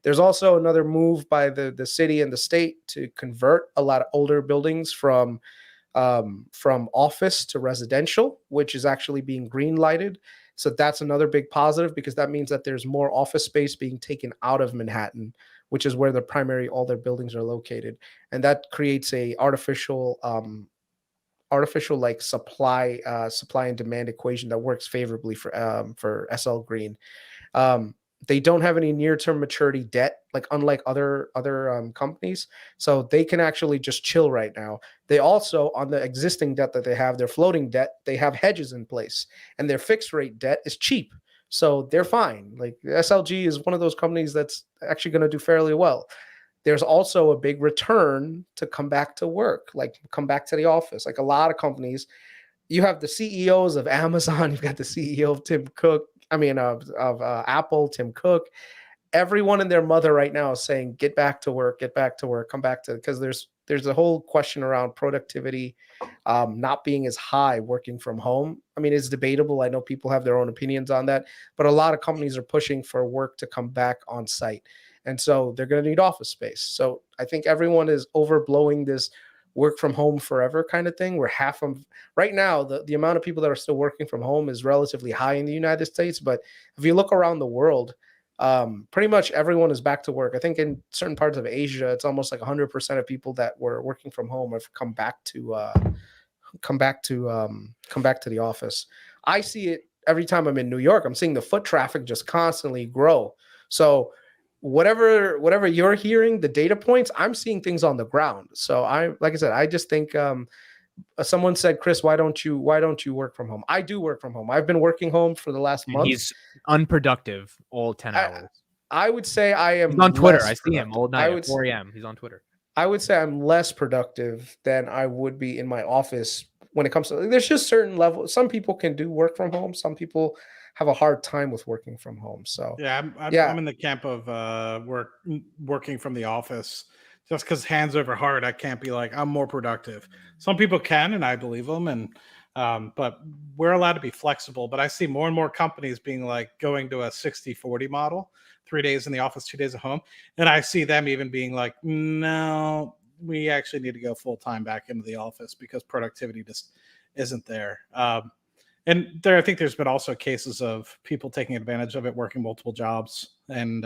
there's also another move by the city and the state to convert a lot of older buildings from office to residential, which is actually being green lighted. So that's another big positive, because that means that there's more office space being taken out of Manhattan, which is where all their buildings are located, and that creates a artificial like supply and demand equation that works favorably for SL Green. They don't have any near-term maturity debt, like unlike other companies, so they can actually just chill right now. They also, on the existing debt that they have, their floating debt, they have hedges in place, and their fixed rate debt is cheap, so they're fine. Like SLG is one of those companies that's actually going to do fairly well. There's also a big return to come back to work, like come back to the office. Like a lot of companies, you have the CEOs of Amazon, you've got the CEO of Apple, Tim Cook. Everyone and their mother right now is saying, get back to work, come back to, because there's a whole question around productivity not being as high working from home. I mean, it's debatable. I know people have their own opinions on that, but a lot of companies are pushing for work to come back on site. And so they're going to need office space. So I think everyone is overblowing this work from home forever kind of thing, where half of right now, the amount of people that are still working from home is relatively high in the United States. But if you look around the world, pretty much everyone is back to work. I think in certain parts of Asia, it's almost like 100% of people that were working from home have come back to the office. I see it every time I'm in New York. I'm seeing the foot traffic just constantly grow. So whatever you're hearing, the data points, I'm seeing things on the ground. So like I said, I just think someone said, Chris, why don't you work from home? I do work from home. I've been working home for the last month. He's unproductive all 10 hours. I would say I am. He's on Twitter. I see him all night at 4 a.m. He's on Twitter. I would say I'm less productive than I would be in my office when it comes to, there's just certain levels. Some people can do work from home. Some people have a hard time with working from home. So yeah, I'm in the camp of working from the office. Just because hands over heart, I can't be like, I'm more productive. Some people can, and I believe them. And but we're allowed to be flexible. But I see more and more companies being like going to a 60-40 model, 3 days in the office, 2 days at home. And I see them even being like, no, we actually need to go full time back into the office because productivity just isn't there. And I think there's been also cases of people taking advantage of it, working multiple jobs and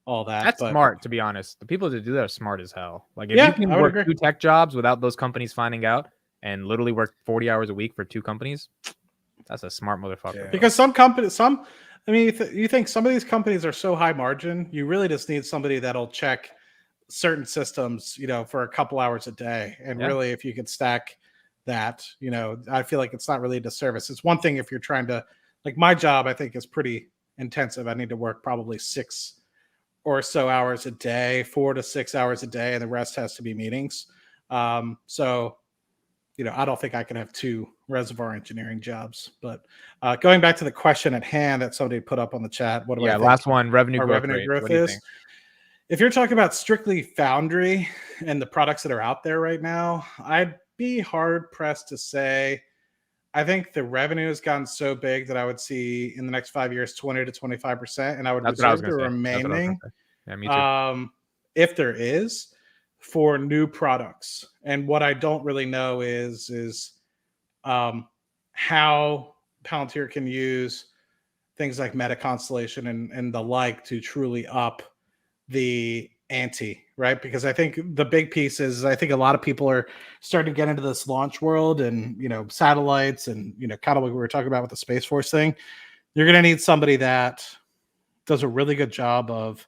all that. That's smart, to be honest. The people that do that are smart as hell. Like if Yeah, you can I would work agree. 2 tech jobs without those companies finding out and literally work 40 hours a week for 2 companies, that's a smart motherfucker. Yeah. Because some companies, I mean, you think some of these companies are so high margin, you really just need somebody that'll check certain systems, for a couple hours a day. And really, if you could stack that, I feel like it's not really a disservice. It's one thing if you're trying to, like my job, I think is pretty intensive. I need to work probably 6 or so hours a day, 4 to 6 hours a day, and the rest has to be meetings. So, I don't think I can have 2 reservoir engineering jobs. But going back to the question at hand that somebody put up on the chat, what do I think last one, revenue our growth revenue rate. growth What do you is? think? If you're talking about strictly Foundry and the products that are out there right now, I'd be hard pressed to say. I think the revenue has gotten so big that I would see in the next 5 years 20 to 25%, and I would reserve the remaining. Yeah, me too. If there is, for new products. And what I don't really know is how Palantir can use things like Meta Constellation and the like to truly up the ante, right? Because I think the big piece is I think a lot of people are starting to get into this launch world and satellites and kind of what we were talking about with the Space Force thing. You're going to need somebody that does a really good job of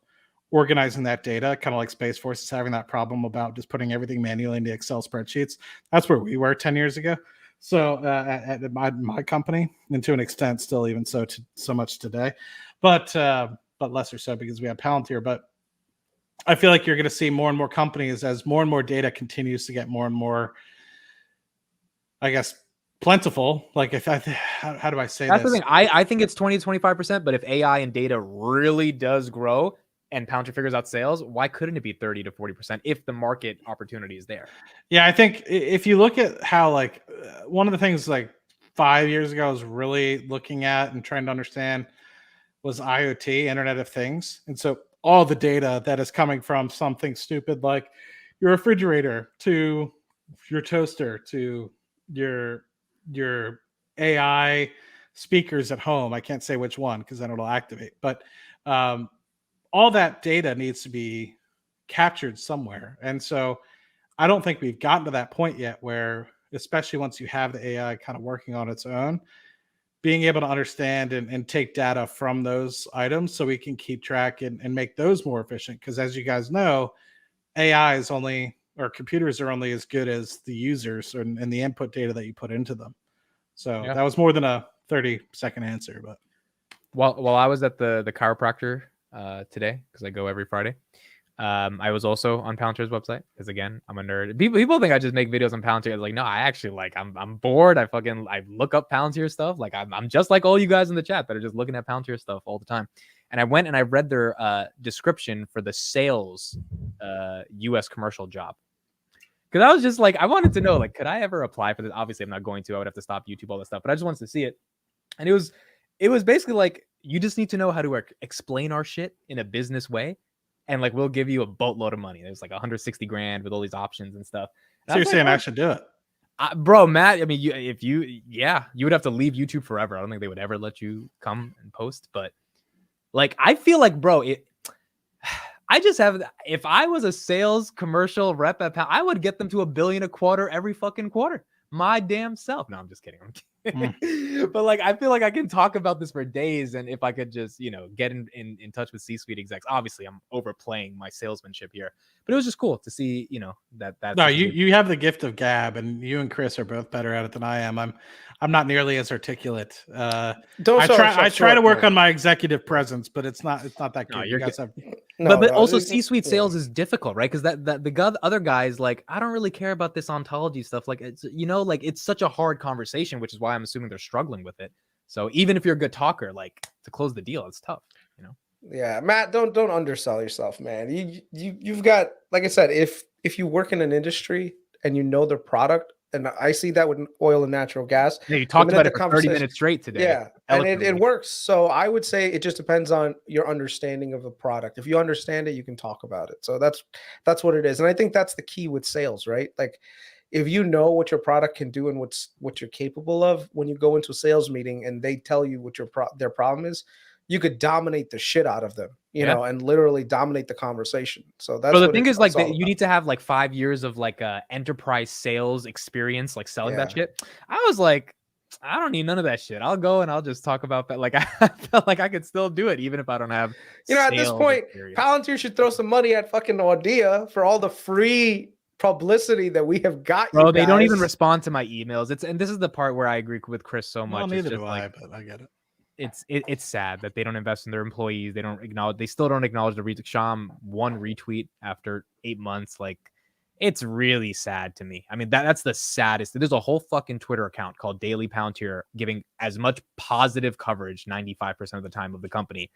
organizing that data, kind of like Space Force is having that problem about just putting everything manually into Excel spreadsheets. That's where we were 10 years ago. So at my company, and to an extent, still even so much today, but lesser so because we have Palantir. But I feel like you're going to see more and more companies as more and more data continues to get more and more, I guess, plentiful. Like how do I say That's this? the thing. I think it's 20 to 25%, but if AI and data really does grow and Palantir figures out sales, why couldn't it be 30 to 40% if the market opportunity is there? Yeah, I think if you look at how like one of the things like 5 years ago I was really looking at and trying to understand was IoT, Internet of Things. And so all the data that is coming from something stupid like your refrigerator to your toaster to your AI speakers at home. I can't say which one because then it'll activate. But all that data needs to be captured somewhere. And so I don't think we've gotten to that point yet where, especially once you have the AI kind of working on its own, being able to understand and take data from those items so we can keep track and make those more efficient. Because as you guys know, AI is only, or computers are only as good as the users and the input data that you put into them. So that was more than a 30-second answer. But while I was at the chiropractor today, because I go every Friday, I was also on Palantir's website because again, I'm a nerd. People think I just make videos on Palantir. Like, no, I actually like I'm bored. I look up Palantir stuff. Like I'm just like all you guys in the chat that are just looking at Palantir stuff all the time. And I went and I read their description for the sales US commercial job. Because I was just like, I wanted to know, like, could I ever apply for this? Obviously, I'm not going to. I would have to stop YouTube, all this stuff. But I just wanted to see it. And it was basically like, you just need to know how to explain our shit in a business way. And like, we'll give you a boatload of money. There's like 160 grand with all these options and stuff. And so you're saying like, I should do it? Bro, Matt, I mean, you would have to leave YouTube forever. I don't think they would ever let you come and post. But like, I feel like, bro, I just have, if I was a sales commercial rep at I would get them to $1 billion a quarter every fucking quarter. My damn self. No, I'm just kidding. But like, I feel like I can talk about this for days. And if I could just, get in touch with C-suite execs, obviously I'm overplaying my salesmanship here, but it was just cool to see, that. No, you have the gift of gab, and you and Chris are both better at it than I am. I'm not nearly as articulate. I try to work on my executive presence, but it's not that good. No, you guys have. But also C-suite sales is difficult, right? Because the other guys, like, I don't really care about this ontology stuff. Like, it's like it's such a hard conversation, which is why I'm assuming they're struggling with it. So even if you're a good talker, like, to close the deal, it's tough. Yeah, Matt, don't undersell yourself, man. You've got, like I said, if you work in an industry and you know their product, and I see that with oil and natural gas. Yeah, you talked about it for 30 minutes straight today. Yeah, and it works. So I would say it just depends on your understanding of the product. If you understand it, you can talk about it. So that's what it is. And I think that's the key with sales, right? Like, if you know what your product can do and what you're capable of, when you go into a sales meeting and they tell you what their problem is, you could dominate the shit out of them, you know, and literally dominate the conversation. So that's the thing is, like, you need to have like 5 years of like enterprise sales experience, like selling that shit. I was like, I don't need none of that shit. I'll go and I'll just talk about that. Like, I felt like I could still do it even if I don't have. At this point, Palantir should throw some money at fucking Audia for all the free publicity that we have got. Bro, they don't even respond to my emails. And this is the part where I agree with Chris so much. Well, neither do I, but I get it. It's sad that they don't invest in their employees. They still don't acknowledge the retweet. Sham, one retweet after 8 months. Like, it's really sad to me. I mean, that's the saddest. There's a whole fucking Twitter account called Daily Palantir giving as much positive coverage 95% of the time of the company,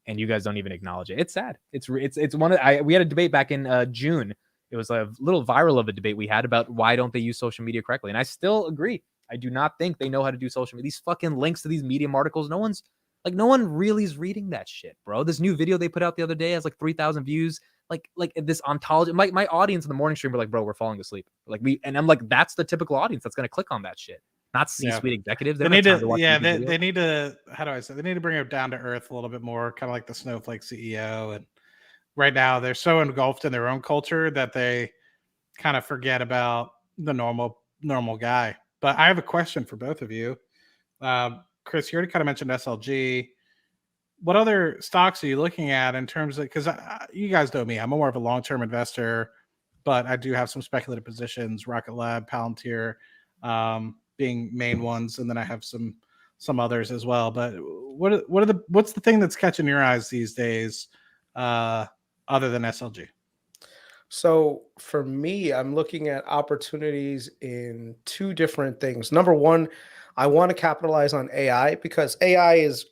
and you guys don't even acknowledge it. It's sad. It's one of we had a debate back in June. It was a little viral of a debate we had about why don't they use social media correctly, and I still agree. I do not think they know how to do social media. These fucking links to these Medium articles, no one really is reading that shit, bro. This new video they put out the other day has like 3,000 views. Like this ontology. My audience in the morning stream were like, bro, we're falling asleep. And I'm like, that's the typical audience that's gonna click on that shit. Not C-suite executives. They need to. How do I say? They need to bring it down to earth a little bit more, kind of like the Snowflake CEO. And right now, they're so engulfed in their own culture that they kind of forget about the normal guy. But I have a question for both of you. Chris, you already kind of mentioned SLG. what other stocks are you looking at in terms of, because you guys know me, I'm more of a long-term investor, but I do have some speculative positions, Rocket Lab, Palantir, being main ones, and then I have some others as well. But what's the thing that's catching your eyes these days, other than SLG? So for me, I'm looking at opportunities in two different things. Number one, I want to capitalize on AI because AI is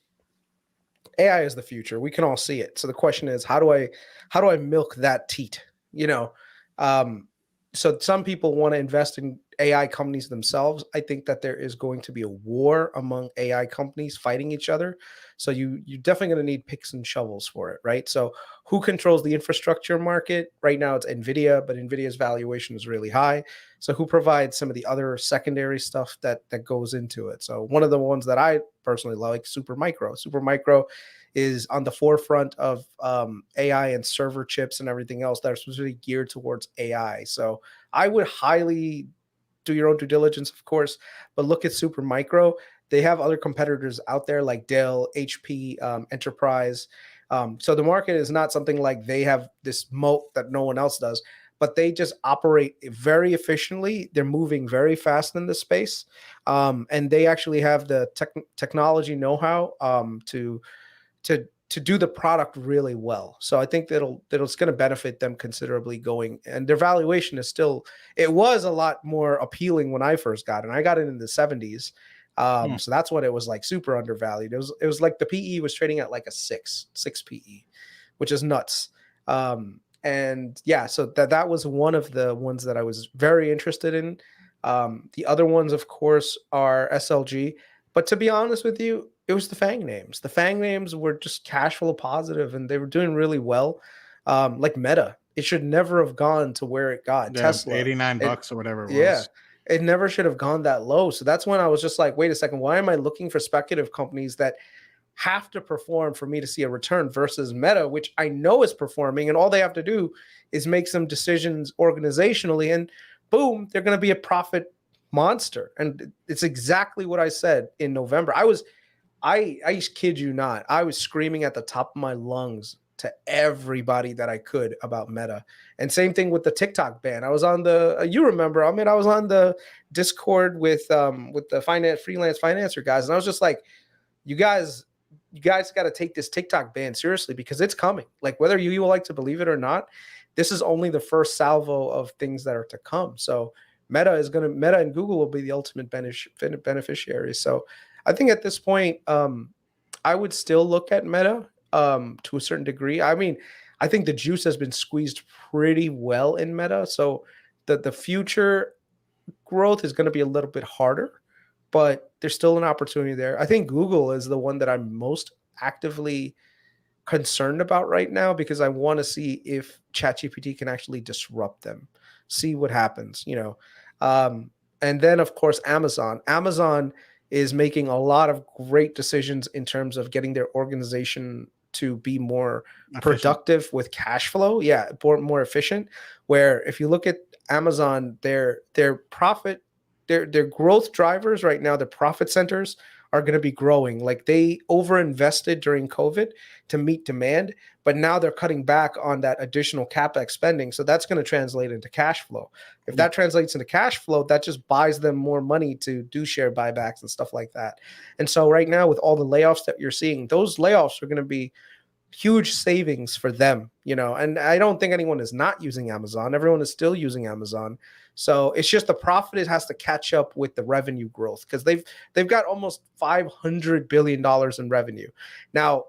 the future. We can all see it. So the question is, how do I milk that teat? You know, um, so some people want to invest in AI companies themselves. I think that there is going to be a war among AI companies fighting each other. So you definitely going to need picks and shovels for it, right? So who controls the infrastructure market? Right now it's Nvidia, but Nvidia's valuation is really high. So who provides some of the other secondary stuff that goes into it? So one of the ones that I personally like, Supermicro. Supermicro is on the forefront of AI and server chips and everything else that are specifically geared towards AI. So I would highly do your own due diligence, of course, but look at Supermicro. They have other competitors out there like Dell, HP, Enterprise. So the market is not something like they have this moat that no one else does, but they just operate very efficiently. They're moving very fast in this space, and they actually have the technology know-how to do the product really well. So I think it's going to benefit them considerably going. And their valuation is still, it was a lot more appealing when I first got it. And I got it in the 70s. So that's when it was like super undervalued. It was like the PE was trading at like a six PE, which is nuts. And yeah, so that was one of the ones that I was very interested in. The other ones, of course, are SLG. But to be honest with you, it was the FANG names. The FANG names were just cash flow positive, and they were doing really well. Like Meta, it should never have gone to where it got. Yeah, Tesla, $89 or whatever it yeah, was. it never should have gone that low. So that's when I was just like, wait a second, why am I looking for speculative companies that have to perform for me to see a return versus Meta, which I know is performing, and all they have to do is make some decisions organizationally, and boom, they're going to be a profit monster. And it's exactly what I said in November. I kid you not, I was screaming at the top of my lungs to everybody that I could about Meta. And same thing with the TikTok ban. I was on you remember, I mean, I was on the Discord with the freelance financer guys, and I was just like, you guys got to take this TikTok ban seriously because it's coming. Like, whether you will like to believe it or not, this is only the first salvo of things that are to come. So Meta and Google will be the ultimate beneficiaries. So I think at this point, I would still look at Meta to a certain degree. I mean, I think the juice has been squeezed pretty well in Meta. So the future growth is going to be a little bit harder, but there's still an opportunity there. I think Google is the one that I'm most actively concerned about right now because I want to see if ChatGPT can actually disrupt them, see what happens, and then of course Amazon is making a lot of great decisions in terms of getting their organization to be more productive with cash flow. Yeah, more efficient. Where if you look at Amazon, their profit, their growth drivers right now, the profit centers are going to be growing. Like, they overinvested during COVID to meet demand, but now they're cutting back on that additional CapEx spending. So that's going to translate into cash flow. If that translates into cash flow, that just buys them more money to do share buybacks and stuff like that. And so right now, with all the layoffs that you're seeing, those layoffs are going to be huge savings for them, and I don't think anyone is not using Amazon. Everyone is still using Amazon. So it's just the profit, it has to catch up with the revenue growth because they've got almost $500 billion in revenue. Now,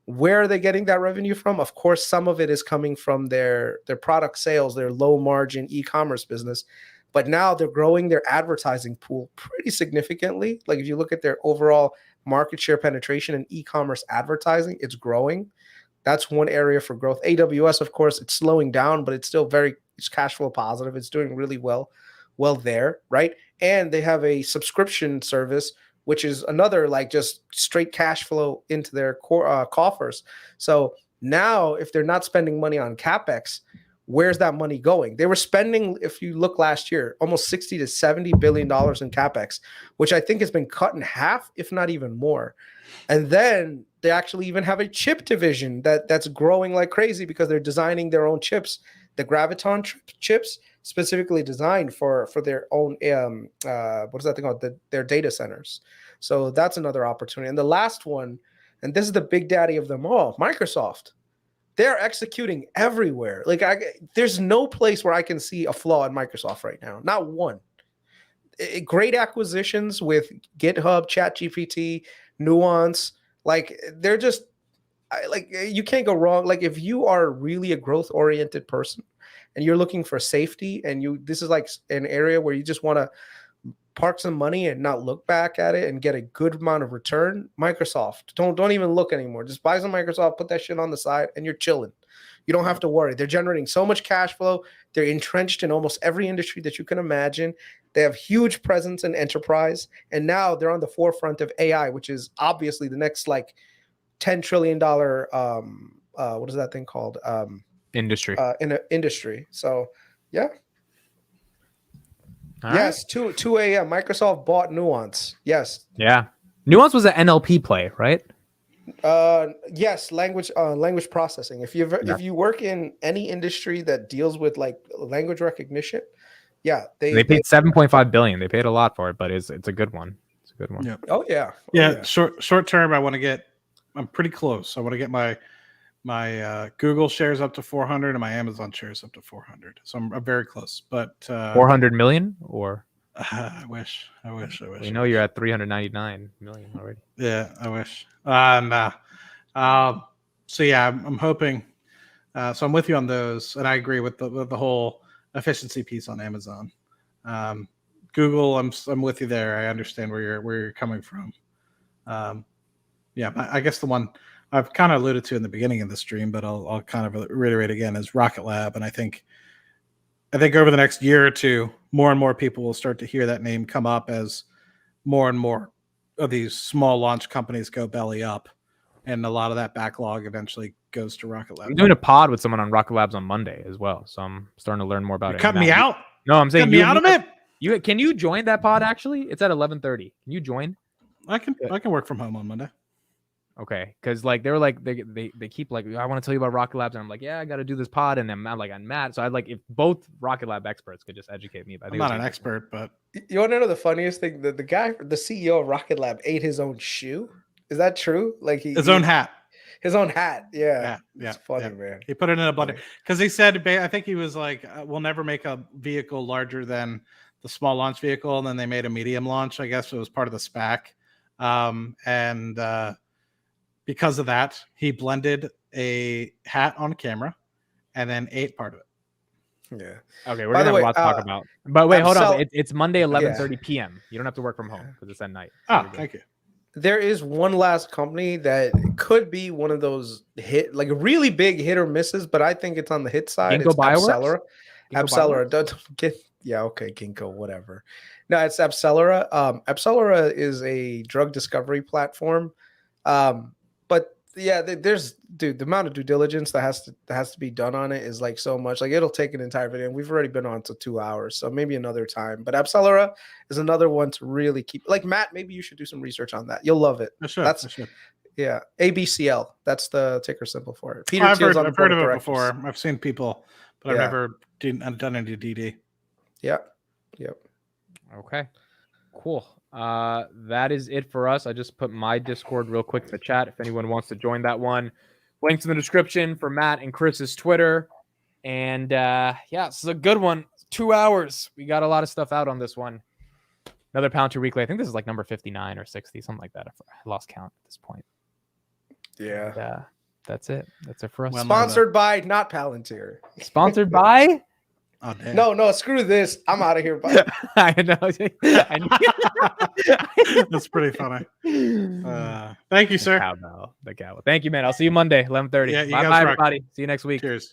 where are they getting that revenue from? Of course, some of it is coming from their product sales, their low margin e-commerce business. But now they're growing their advertising pool pretty significantly. Like, if you look at their overall market share penetration in e-commerce advertising, it's growing. That's one area for growth. AWS, of course, it's slowing down, but it's still it's cash flow positive. It's doing really well there, right? And they have a subscription service, which is another, like, just straight cash flow into their core coffers. So now, if they're not spending money on CapEx, where's that money going? They were spending, if you look last year, almost $60 to $70 billion in CapEx, which I think has been cut in half, if not even more. And then They actually even have a chip division that's growing like crazy because they're designing their own chips, the Graviton chips specifically designed for their own what is that thing called? Their data centers. So that's another opportunity. And the last one, and this is the big daddy of them all, Microsoft. They're executing everywhere. Like there's no place where I can see a flaw in Microsoft right now. Not one. Great acquisitions with GitHub, ChatGPT, Nuance. Like they're just like you can't go wrong. Like if you are really a growth-oriented person and you're looking for safety, and this is like an area where you just want to park some money and not look back at it and get a good amount of return, Microsoft. Don't even look anymore. Just buy some Microsoft, put that shit on the side, and you're chilling. You don't have to worry. They're generating so much cash flow. They're entrenched in almost every industry that you can imagine. They have huge presence in enterprise, and now they're on the forefront of AI, which is obviously the next like $10 trillion what is that thing called? Industry. In an industry. So yeah. All yes, 2 a.m. Microsoft bought Nuance. Yes. Yeah. Nuance was an NLP play, right? Yes, language processing. If you work in any industry that deals with like language recognition, yeah, they paid $7.5 billion. They paid a lot for it, but it's a good one. It's a good one. Yeah. Oh yeah. Yeah. Short term, I'm pretty close. I want to get my Google shares up to 400 and my Amazon shares up to 400. So I'm very close. But 400 million or I wish. We know you're at 399 million already. Yeah, I wish. So yeah, I'm hoping. So I'm with you on those, and I agree with the whole efficiency piece on Amazon. Google, I'm with you there. I understand where you're coming from. Yeah, I guess the one I've kind of alluded to in the beginning of the stream, but I'll kind of reiterate again is Rocket Lab, and I think over the next year or two, more and more people will start to hear that name come up as more and more of these small launch companies go belly up, and a lot of that backlog eventually goes to Rocket Lab. I'm doing a pod with someone on Rocket Labs on Monday as well, so I'm starting to learn more about it. You're cutting me out? No, I'm saying you out of it. Can you join that pod? Actually, it's at 11:30. Can you join? I can work from home on Monday. Okay, because like they were like they keep like, I want to tell you about Rocket Labs, and I'm like, yeah, I got to do this pod, and I'm like, I'm mad. So I'd like if both Rocket Lab experts could just educate me. I'm not an expert, but you want to know the funniest thing? The CEO of Rocket Lab ate his own shoe. Is that true? Like his own hat. His own hat. Yeah. It's funny, man. He put it in a blender because he said, I think he was like, we'll never make a vehicle larger than the small launch vehicle, and then they made a medium launch. I guess it was part of the SPAC, and because of that, he blended a hat on camera and then ate part of it. Yeah. Okay, we're gonna have a lot to talk about. But wait, hold on. It's Monday, 11:30 p.m. You don't have to work from home because it's at night. Oh, thank you. There is one last company that could be one of those like really big hit or misses, but I think it's on the hit side. Ginkgo Bioworks? Appcellera. Don't get okay, Ginkgo, whatever. No, it's Appcellera. Appcellera is a drug discovery platform. But yeah, there's the amount of due diligence that has to be done on it is like so much. Like it'll take an entire video, and we've already been on to 2 hours, so maybe another time. But Appcellera is another one to really keep. Like Matt, maybe you should do some research on that. You'll love it. I should. Yeah, ABCL. That's the ticker symbol for it. I've heard of it before. I've seen people, but I've never done any DD. Yeah. Yep. Okay. Cool. That is it for us. I just put my Discord real quick in the chat if anyone wants to join that one. Links in the description for Matt and Chris's Twitter. And this is a good one. 2 hours. We got a lot of stuff out on this one. Another Palantir Weekly. I think this is like number 59 or 60, something like that. I lost count at this point. Yeah. And, that's it. That's it for us. Sponsored by not Palantir. Sponsored by? Oh, no, screw this. I'm out of here. I know. That's pretty funny. Thank you, sir. The cowbell. Thank you, man. I'll see you Monday, 11:30. Yeah, bye, everybody. See you next week. Cheers.